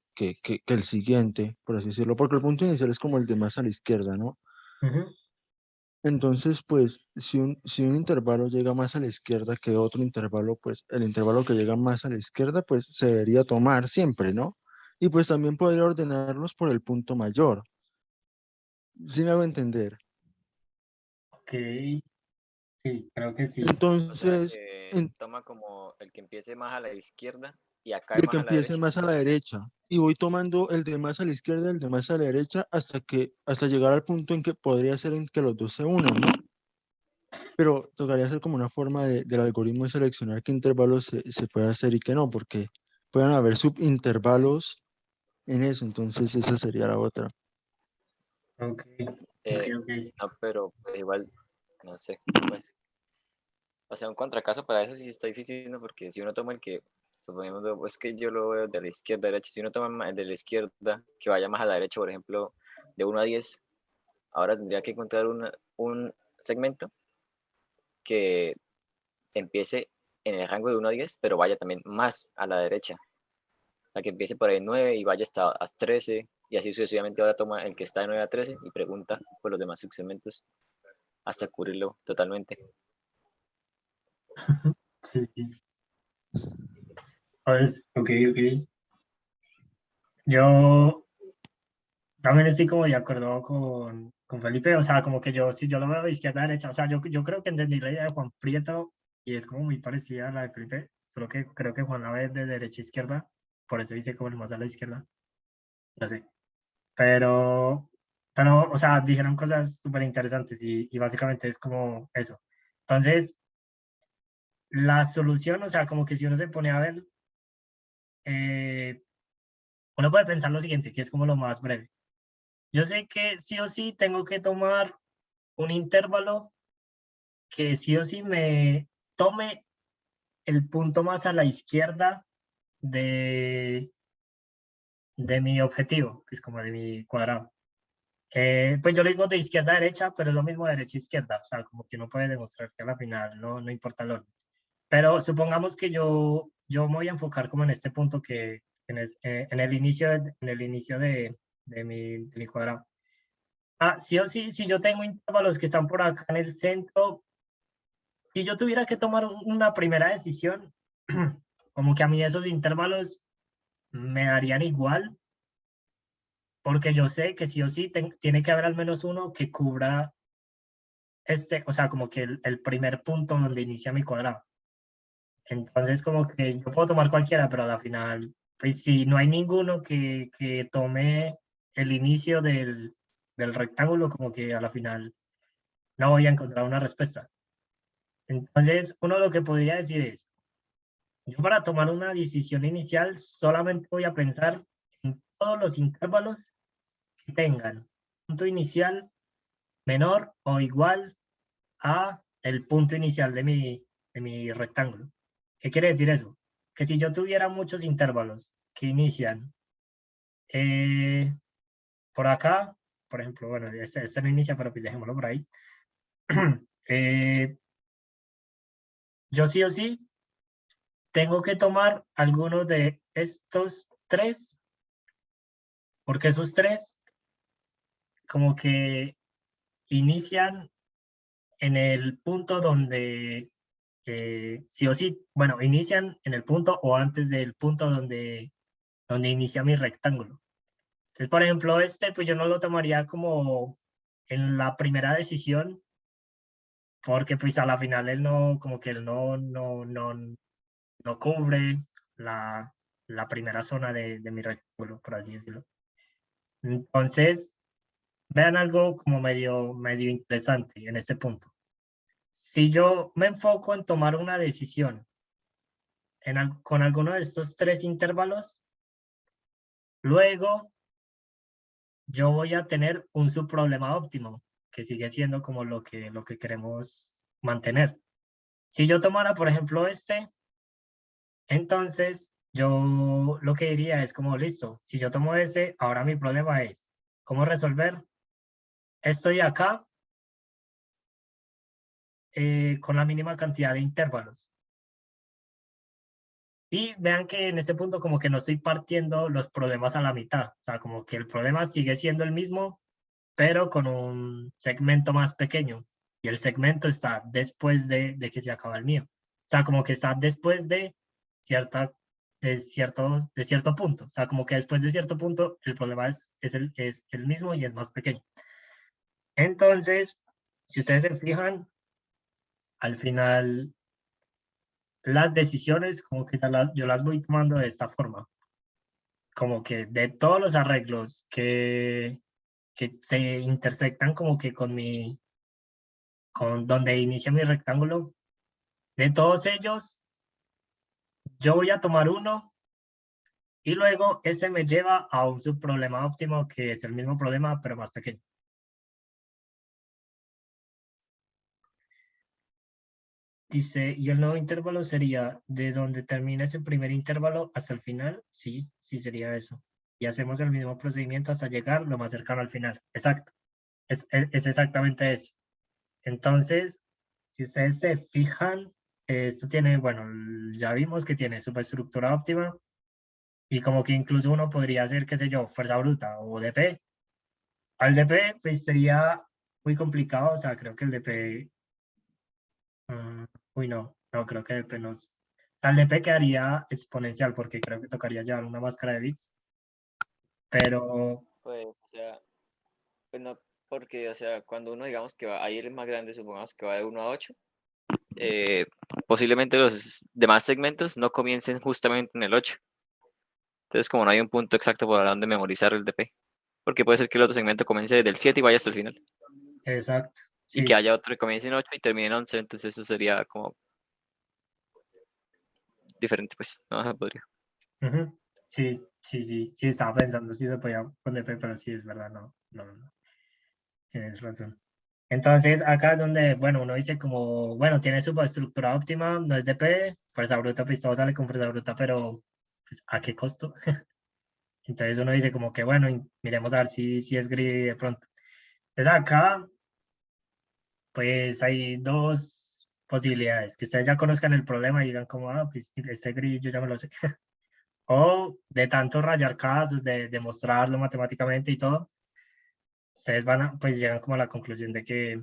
Speaker 4: el siguiente, por así decirlo, porque el punto inicial es como el de más a la izquierda, ¿no?
Speaker 1: Ujú.
Speaker 4: Entonces, pues, si un intervalo llega más a la izquierda que otro intervalo, pues el intervalo que llega más a la izquierda, pues se debería tomar siempre, ¿no? Y pues también podría ordenarlos por el punto mayor. ¿Sí me hago entender?
Speaker 1: Ok, sí, creo que sí.
Speaker 2: O sea
Speaker 4: Entonces,
Speaker 2: que toma como el que empiece más a la izquierda y acá
Speaker 4: y
Speaker 2: es
Speaker 4: el que
Speaker 2: más a la
Speaker 4: empiece
Speaker 2: derecha.
Speaker 4: más a la derecha. Y voy tomando el de más a la izquierda, el de más a la derecha, hasta llegar al punto en que podría ser en que los dos se unan, ¿no? Pero tocaría hacer como una forma del algoritmo de seleccionar qué intervalos se puede hacer y qué no, porque pueden haber subintervalos en eso, entonces esa sería la otra.
Speaker 1: Ok,
Speaker 2: Eh,
Speaker 1: ok.
Speaker 2: no, pero pues, igual, no sé, pues, o sea, un contracaso para eso sí está difícil, ¿no? Porque si uno toma el que, supongamos, es que yo lo veo de la izquierda a derecha, si uno toma el de la izquierda, que vaya más a la derecha, por ejemplo, de 1 a 10, ahora tendría que encontrar un segmento que empiece en el rango de 1 a 10, pero vaya también más a la derecha. O sea, que empiece por ahí en 9 y vaya hasta a 13, y así sucesivamente ahora toma el que está de 9 a 13 y pregunta por los demás segmentos hasta cubrirlo totalmente.
Speaker 1: Sí, sí. Pues, ok. Yo también estoy como de acuerdo con Felipe, o sea, como que yo, si yo lo veo de izquierda a derecha, o sea, yo creo que entendí la idea de Juan Prieto y es como muy parecida a la de Felipe, solo que creo que Juan la ve de derecha a izquierda, por eso dice como el más a la izquierda, no sé. Pero Pero, o sea, dijeron cosas súper interesantes y básicamente es como eso. Entonces, la solución, o sea, como que si uno se pone a ver, uno puede pensar lo siguiente, que es como lo más breve. Yo sé que sí o sí tengo que tomar un intervalo que sí o sí me tome el punto más a la izquierda de, de mi objetivo, que es como de mi cuadrado. Pues yo le digo de izquierda a derecha, pero es lo mismo de derecha a izquierda, o sea, como que uno puede demostrar que a la final no importa el orden. Pero supongamos que yo me voy a enfocar como en este punto que en el inicio, de mi cuadrado. Sí o sí, si yo tengo intervalos que están por acá en el centro, si yo tuviera que tomar una primera decisión, como que a mí esos intervalos me darían igual, porque yo sé que sí o sí tiene que haber al menos uno que cubra o sea, como que el primer punto donde inicia mi cuadrado. Entonces, como que yo puedo tomar cualquiera, pero a la final, pues, si no hay ninguno que tome el inicio del rectángulo, como que a la final no voy a encontrar una respuesta. Entonces, uno lo que podría decir es, yo para tomar una decisión inicial solamente voy a pensar en todos los intervalos que tengan punto inicial menor o igual a el punto inicial de mi rectángulo. ¿Qué quiere decir eso? Que si yo tuviera muchos intervalos que inician eh, por acá, por ejemplo, bueno, este no inicia, pero pues dejémoslo por ahí. Yo sí o sí tengo que tomar alguno de estos tres, porque esos tres como que inician en el punto donde sí o sí, bueno, inician en el punto o antes del punto donde inicia mi rectángulo. Entonces, por ejemplo, pues yo no lo tomaría como en la primera decisión, porque pues a la final él no, como que él no cubre la primera zona de mi rectángulo, por así decirlo. Entonces, vean algo como medio interesante en este punto. Si yo me enfoco en tomar una decisión con alguno de estos tres intervalos, luego yo voy a tener un subproblema óptimo, que sigue siendo como lo que queremos mantener. Si yo tomara, por ejemplo, entonces yo lo que diría es como, listo, si yo tomo ahora mi problema es cómo resolver esto de acá con la mínima cantidad de intervalos. Y vean que en este punto como que no estoy partiendo los problemas a la mitad, o sea, como que el problema sigue siendo el mismo, pero con un segmento más pequeño. Y el segmento está después de que se acaba el mío. O sea, como que está después cierta, de cierto punto. O sea, como que después de cierto punto el problema es el mismo y es más pequeño. Entonces, si ustedes se fijan, al final las decisiones como que yo las voy tomando de esta forma. Como que de todos los arreglos que se intersectan como que con donde inicia mi rectángulo, de todos ellos, yo voy a tomar uno y luego ese me lleva a un subproblema óptimo que es el mismo problema pero más pequeño. Dice, y el nuevo intervalo sería de donde termina ese primer intervalo hasta el final. Sí, sí sería eso. Y hacemos el mismo procedimiento hasta llegar lo más cercano al final. Exacto. Es exactamente eso. Entonces, si ustedes se fijan, esto tiene, bueno, ya vimos que tiene superestructura óptima y como que incluso uno podría hacer, qué sé yo, fuerza bruta o DP. Al DP pues sería muy complicado, o sea, creo que el DP, uy no, creo que DP no. Al DP quedaría exponencial porque creo que tocaría llevar una máscara de bits, pero
Speaker 2: Pues, o sea, pues no, porque, o sea, cuando uno digamos que va a ir más grande, supongamos que va de 1 a 8, posiblemente los demás segmentos no comiencen justamente en el 8. Entonces, como no hay un punto exacto por donde memorizar el DP, Porque puede ser que el otro segmento comience desde el 7 y vaya hasta el final.
Speaker 1: Exacto.
Speaker 2: Y
Speaker 1: Sí.
Speaker 2: que haya otro que comience en 8 y termine en 11. Entonces eso sería como diferente, pues. No se podría.
Speaker 1: Ujú. Sí, estaba pensando si se podía poner P, pero sí es verdad, no. Tienes razón. Entonces, acá es donde, bueno, uno dice como, bueno, tiene su estructura óptima, no es de P, fuerza bruta, pues todo sale con fuerza bruta, pero pues, ¿a qué costo? Entonces uno dice como que, bueno, miremos a ver si es gris de pronto. Entonces acá, pues hay dos posibilidades, que ustedes ya conozcan el problema y digan como, ah, pues este gris yo ya me lo sé. O de tanto rayar casos, de demostrarlo matemáticamente y todo, ustedes van a, pues llegan como a la conclusión de que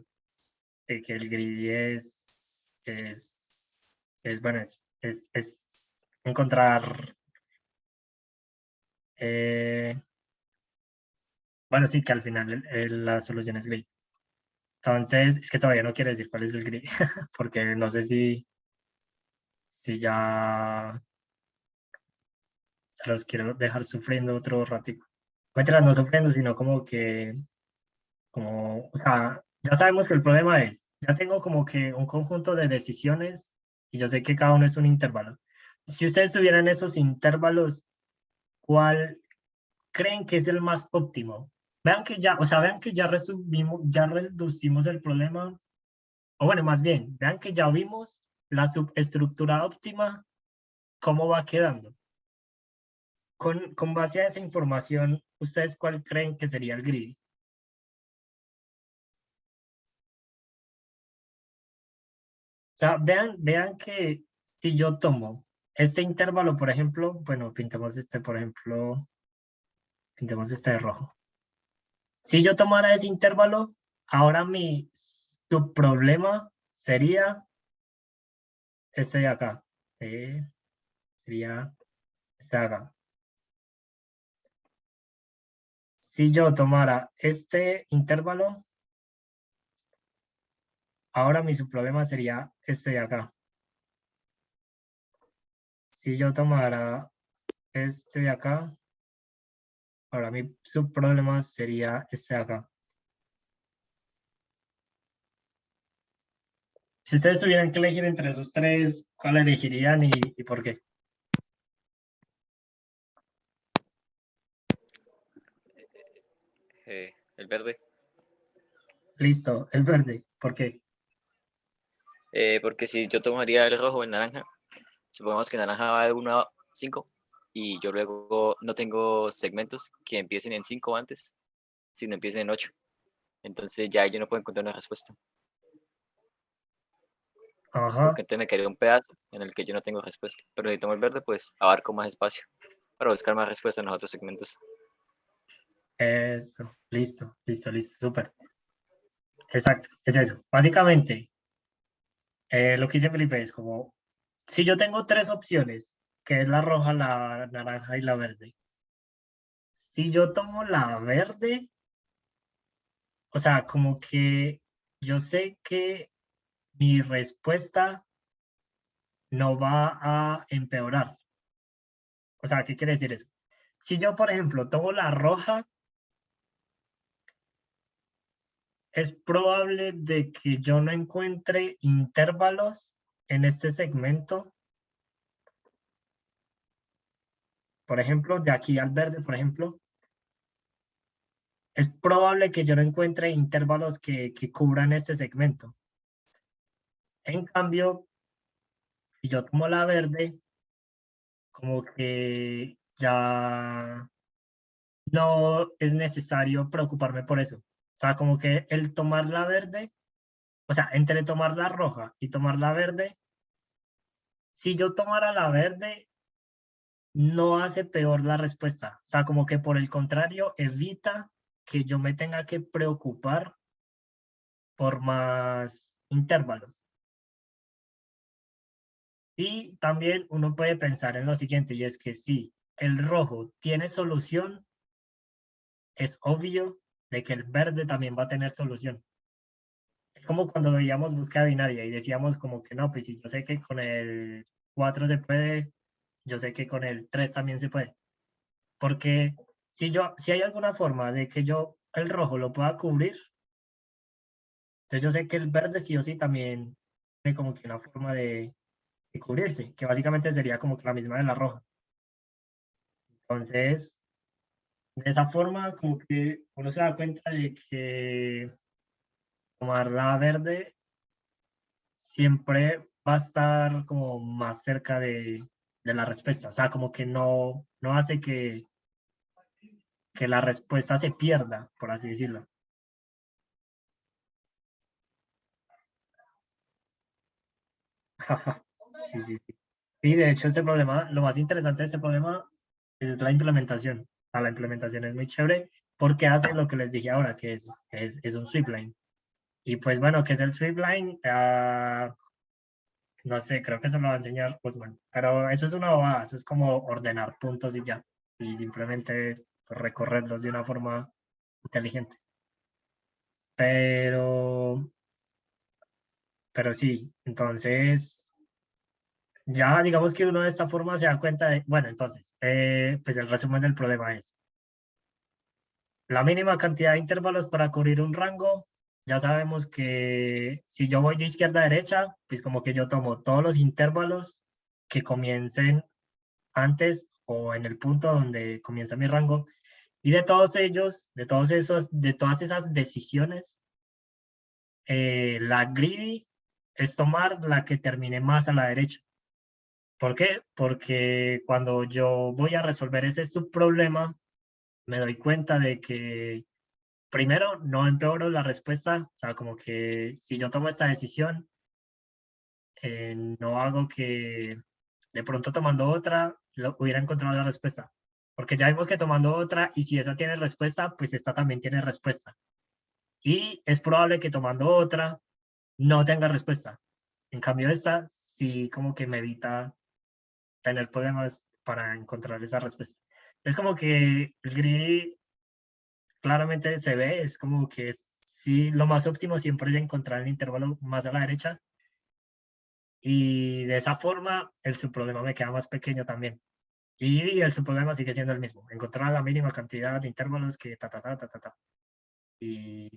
Speaker 1: el gris es bueno, es encontrar, bueno, sí, que al final la solución es gris. Entonces, es que todavía no quiero decir cuál es el gris, porque no sé si ya se los quiero dejar sufriendo otro ratico. Mientras no sufriendo, sino como que, como, o sea, ya sabemos que el problema es, ya tengo como que un conjunto de decisiones y yo sé que cada uno es un intervalo. Si ustedes tuvieran esos intervalos, ¿cuál creen que es el más óptimo? Vean que ya, o sea, vean que ya reducimos el problema, o bueno, más bien, vean que ya vimos la subestructura óptima, cómo va quedando. Con base a esa información, ¿ustedes cuál creen que sería el grid? O sea, vean que si yo tomo este intervalo, por ejemplo, bueno, pintemos este, por ejemplo, pintemos este de rojo. Si yo tomara ese intervalo, ahora mi subproblema sería este de acá. Sería este de acá. Si yo tomara este intervalo, ahora mi subproblema sería este de acá. Si yo tomara este de acá, ahora mi subproblema sería este de acá. Si ustedes tuvieran que elegir entre esos tres, ¿cuál elegirían y por qué?
Speaker 2: El verde.
Speaker 1: Listo, el verde. ¿Por qué?
Speaker 2: Porque si yo tomaría el rojo o el naranja, supongamos que naranja va de 1 a 5 y yo luego no tengo segmentos que empiecen en 5 antes, sino empiecen en 8. Entonces ya yo no puedo encontrar una respuesta.
Speaker 1: Ajá,
Speaker 2: Porque entonces me quedaría un pedazo en el que yo no tengo respuesta. Pero si tomo el verde, pues abarco más espacio para buscar más respuestas en los otros segmentos.
Speaker 1: eso. Listo, súper. Exacto, es eso. Básicamente, lo que dice Felipe es como, si yo tengo tres opciones, que es la roja, la naranja y la verde. Si yo tomo la verde, o sea, como que yo sé que mi respuesta no va a empeorar. O sea, ¿qué quiere decir eso? Si yo, por ejemplo, tomo la roja, es probable de que yo no encuentre intervalos en este segmento. Por ejemplo, de aquí al verde, por ejemplo, es probable que yo no encuentre intervalos que cubran este segmento. En cambio, si yo tomo la verde, como que ya no es necesario preocuparme por eso. O sea, como que el tomar la verde, o sea, entre tomar la roja y tomar la verde, si yo tomara la verde, no hace peor la respuesta. O sea, como que por el contrario, evita que yo me tenga que preocupar por más intervalos. Y también uno puede pensar en lo siguiente, y es que si el rojo tiene solución, es obvio de que el verde también va a tener solución. Es como cuando veíamos búsqueda binaria y decíamos como que no, pues si yo sé que con el 4 se puede, yo sé que con el 3 también se puede. Porque si hay alguna forma de que yo el rojo lo pueda cubrir, entonces yo sé que el verde sí o sí también tiene como que una forma de cubrirse, que básicamente sería como que la misma de la roja. Entonces, de esa forma, como que uno se da cuenta de que tomar la verde siempre va a estar como más cerca de la respuesta. O sea, como que no hace que la respuesta se pierda, por así decirlo. Sí, sí, sí. Sí, de hecho, este problema, lo más interesante de este problema es la implementación. O sea, la implementación es muy chévere porque hace lo que les dije ahora, que es un sweep line. Y pues bueno, ¿qué es el sweep line? No sé, creo que se lo va a enseñar Usman. Pero eso es una bobada, eso es como ordenar puntos y ya. Y simplemente pues, recorrerlos de una forma inteligente. Pero, pero sí, entonces ya digamos que uno de esta forma se da cuenta de, bueno, entonces, pues el resumen del problema es la mínima cantidad de intervalos para cubrir un rango. Ya sabemos que si yo voy de izquierda a derecha, pues como que yo tomo todos los intervalos que comiencen antes o en el punto donde comienza mi rango. Y de todos ellos, de todas esas decisiones, la greedy es tomar la que termine más a la derecha. ¿Por qué? Porque cuando yo voy a resolver ese subproblema, me doy cuenta de que primero no empeoro la respuesta, o sea, como que si yo tomo esta decisión, no hago que de pronto tomando otra hubiera encontrado la respuesta. Porque ya vimos que tomando otra, y si esa tiene respuesta, pues esta también tiene respuesta. Y es probable que tomando otra no tenga respuesta. En cambio, esta sí como que me evita tener problemas para encontrar esa respuesta. Es como que el greedy claramente se ve, es como que sí, lo más óptimo siempre es encontrar el intervalo más a la derecha. Y de esa forma, el subproblema me queda más pequeño también. Y el subproblema sigue siendo el mismo, encontrar la mínima cantidad de intervalos que ta. Y,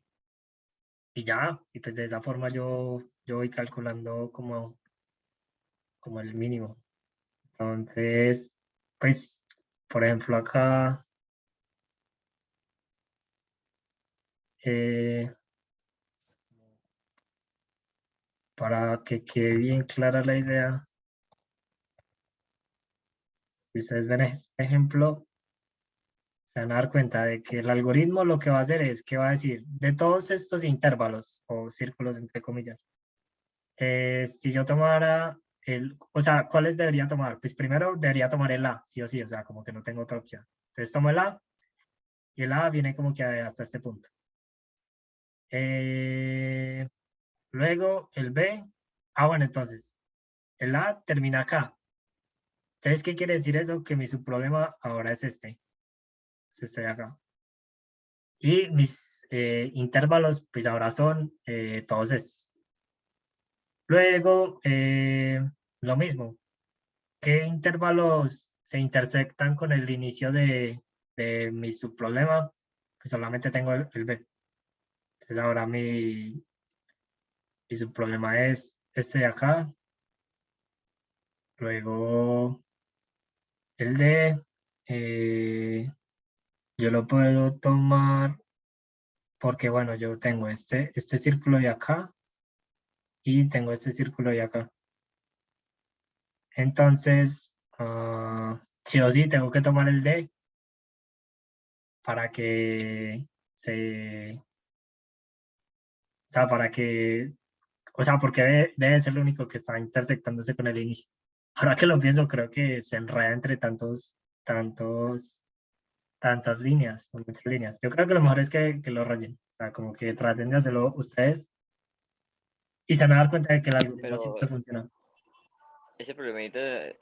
Speaker 1: y ya, y pues de esa forma yo voy calculando como el mínimo. Entonces, pues, por ejemplo, acá, eh, para que quede bien clara la idea, si ustedes ven este ejemplo, se van a dar cuenta de que el algoritmo lo que va a hacer es que va a decir, de todos estos intervalos o círculos entre comillas, si yo tomara o sea, ¿cuáles debería tomar? Pues primero debería tomar el A, sí o sí, o sea, como que no tengo otra opción. Entonces tomo el A y el A viene como que hasta este punto. Luego el B, bueno, entonces, el A termina acá. ¿Sabes qué quiere decir eso? Que mi subproblema ahora es este de acá. Y mis intervalos, pues ahora son todos estos. Luego, lo mismo. ¿Qué intervalos se intersectan con el inicio de mi subproblema? Pues solamente tengo el B. Entonces ahora mi subproblema es este de acá. Luego el D. Yo lo puedo tomar porque, bueno, yo tengo este círculo de acá y tengo este círculo de acá. Entonces, sí o sí, tengo que tomar el D para que o sea, porque debe ser lo único que está intersectándose con el inicio. Ahora que lo pienso, creo que se enreda entre tantas líneas, son muchas líneas. Yo creo que lo mejor es que lo rayen, o sea, como que traten de hacerlo ustedes y también dar cuenta de que el algoritmo
Speaker 2: Pero
Speaker 1: siempre funciona.
Speaker 2: ese problemita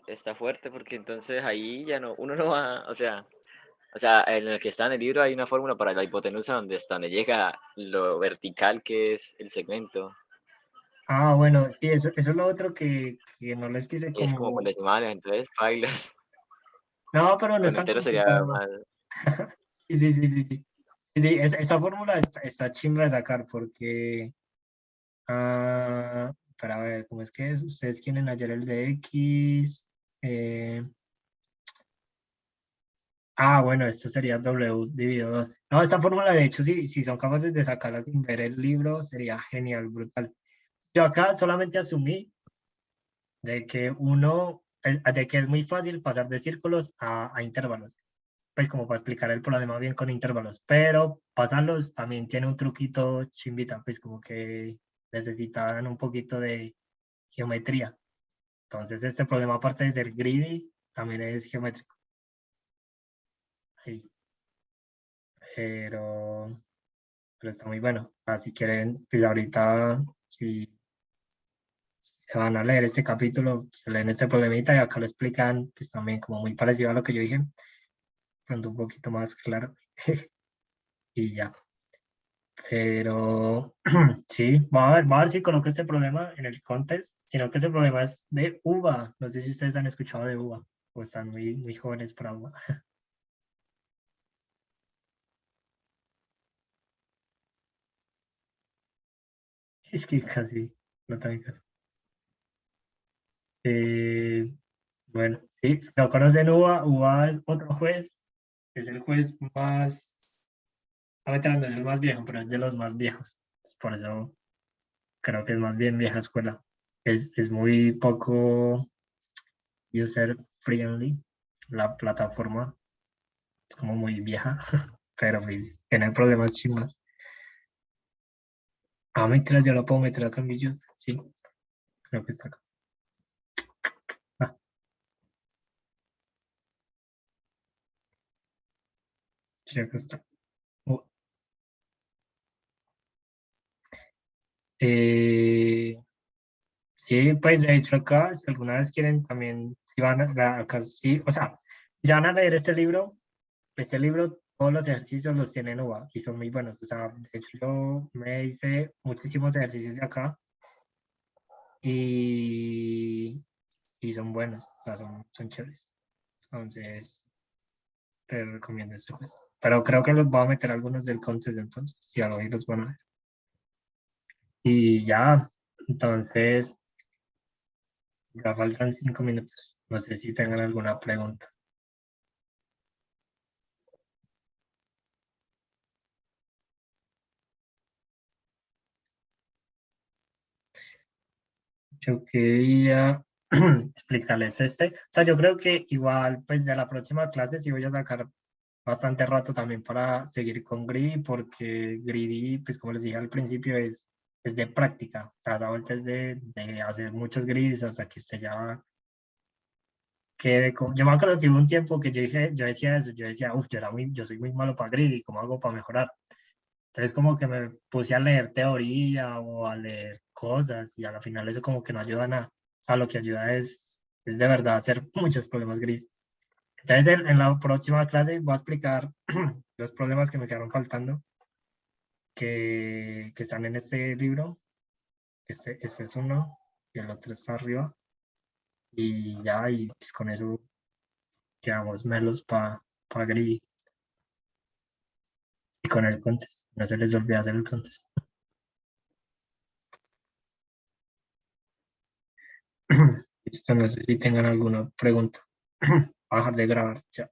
Speaker 2: está fuerte porque entonces ahí ya no, uno no va, o sea, en el que está en el libro hay una fórmula para la hipotenusa donde hasta donde llega lo vertical que es el segmento.
Speaker 1: Bueno, sí, eso es lo otro que no les quise
Speaker 2: Y es como con
Speaker 1: como...
Speaker 2: decimales, entonces pailas.
Speaker 1: No, pero no es
Speaker 2: Con
Speaker 1: tan
Speaker 2: enteros sería
Speaker 1: complicado.
Speaker 2: mal.
Speaker 1: Sí, sí, sí, sí, sí. Sí, sí, esa fórmula está chimba de sacar porque, para ver, ¿cómo es que es? Ustedes quieren hallar el de X. eh, bueno, esto sería W dividido 2. No, esta fórmula, de hecho, sí, si son capaces de sacarla sin ver el libro, sería genial, brutal. Yo acá solamente asumí de que de que es muy fácil pasar de círculos a intervalos, pues como para explicar el problema bien con intervalos, pero pasarlos también tiene un truquito chimbita, pues como que necesitan un poquito de geometría. Entonces este problema, aparte de ser greedy, también es geométrico. Sí, pero, pero está muy bueno. Si quieren, pues ahorita, si se van a leer este capítulo, se leen este problemita y acá lo explican, pues también como muy parecido a lo que yo dije, pronto un poquito más claro. Y ya. Pero sí, va a ver si coloco este problema en el contest, sino que ese problema es de uva. No sé si ustedes han escuchado de uva o están muy, muy jóvenes para uva. Es que casi no tengo caso. Bueno, sí, lo conocen uva. Uva es otro juez, es el juez más, no es el más viejo, pero es de los más viejos. Por eso creo que es más bien vieja escuela. Es muy poco user friendly la plataforma, es como muy vieja, pero pues tiene problemas chimas. Mentira, yo la puedo meter acá en mi YouTube. Sí, creo que está acá. Ah, sí, acá está. Oh, eh, sí, pues de hecho acá, si alguna vez quieren también, si van acá sí, o sea, si van a leer este libro, todos los ejercicios los tienen UVA y son muy buenos. O sea, de hecho yo me hice muchísimos ejercicios de acá y, y son buenos, o sea, son chéveres. Entonces, te recomiendo este juez. Pero creo que los voy a meter algunos del contest entonces, si algo ahí los van a ver. Y ya, entonces, ya faltan 5 minutos. No sé si tengan alguna pregunta. Yo quería explicarles este. O sea, yo creo que igual, pues de la próxima clase sí voy a sacar bastante rato también para seguir con Greedy, porque Greedy, pues como les dije al principio, es de práctica. O sea, la vuelta es de hacer muchos Greedies hasta que usted ya quede con... Yo me acuerdo que hubo un tiempo que yo decía eso, yo decía, uff, yo soy muy malo para Greedy, ¿cómo hago para mejorar? Entonces como que me puse a leer teoría o a leer cosas y a la final eso como que no ayuda a nada. O sea, lo que ayuda es de verdad hacer muchos problemas gris. Entonces en la próxima clase voy a explicar los problemas que me quedaron faltando, que están en este libro. Este es uno y el otro está arriba. Y ya, y pues con eso quedamos melos para gris. Y con el contest. No se les olvide hacer el contest. Listo, no sé si tengan alguna pregunta. Bajar de grabar ya.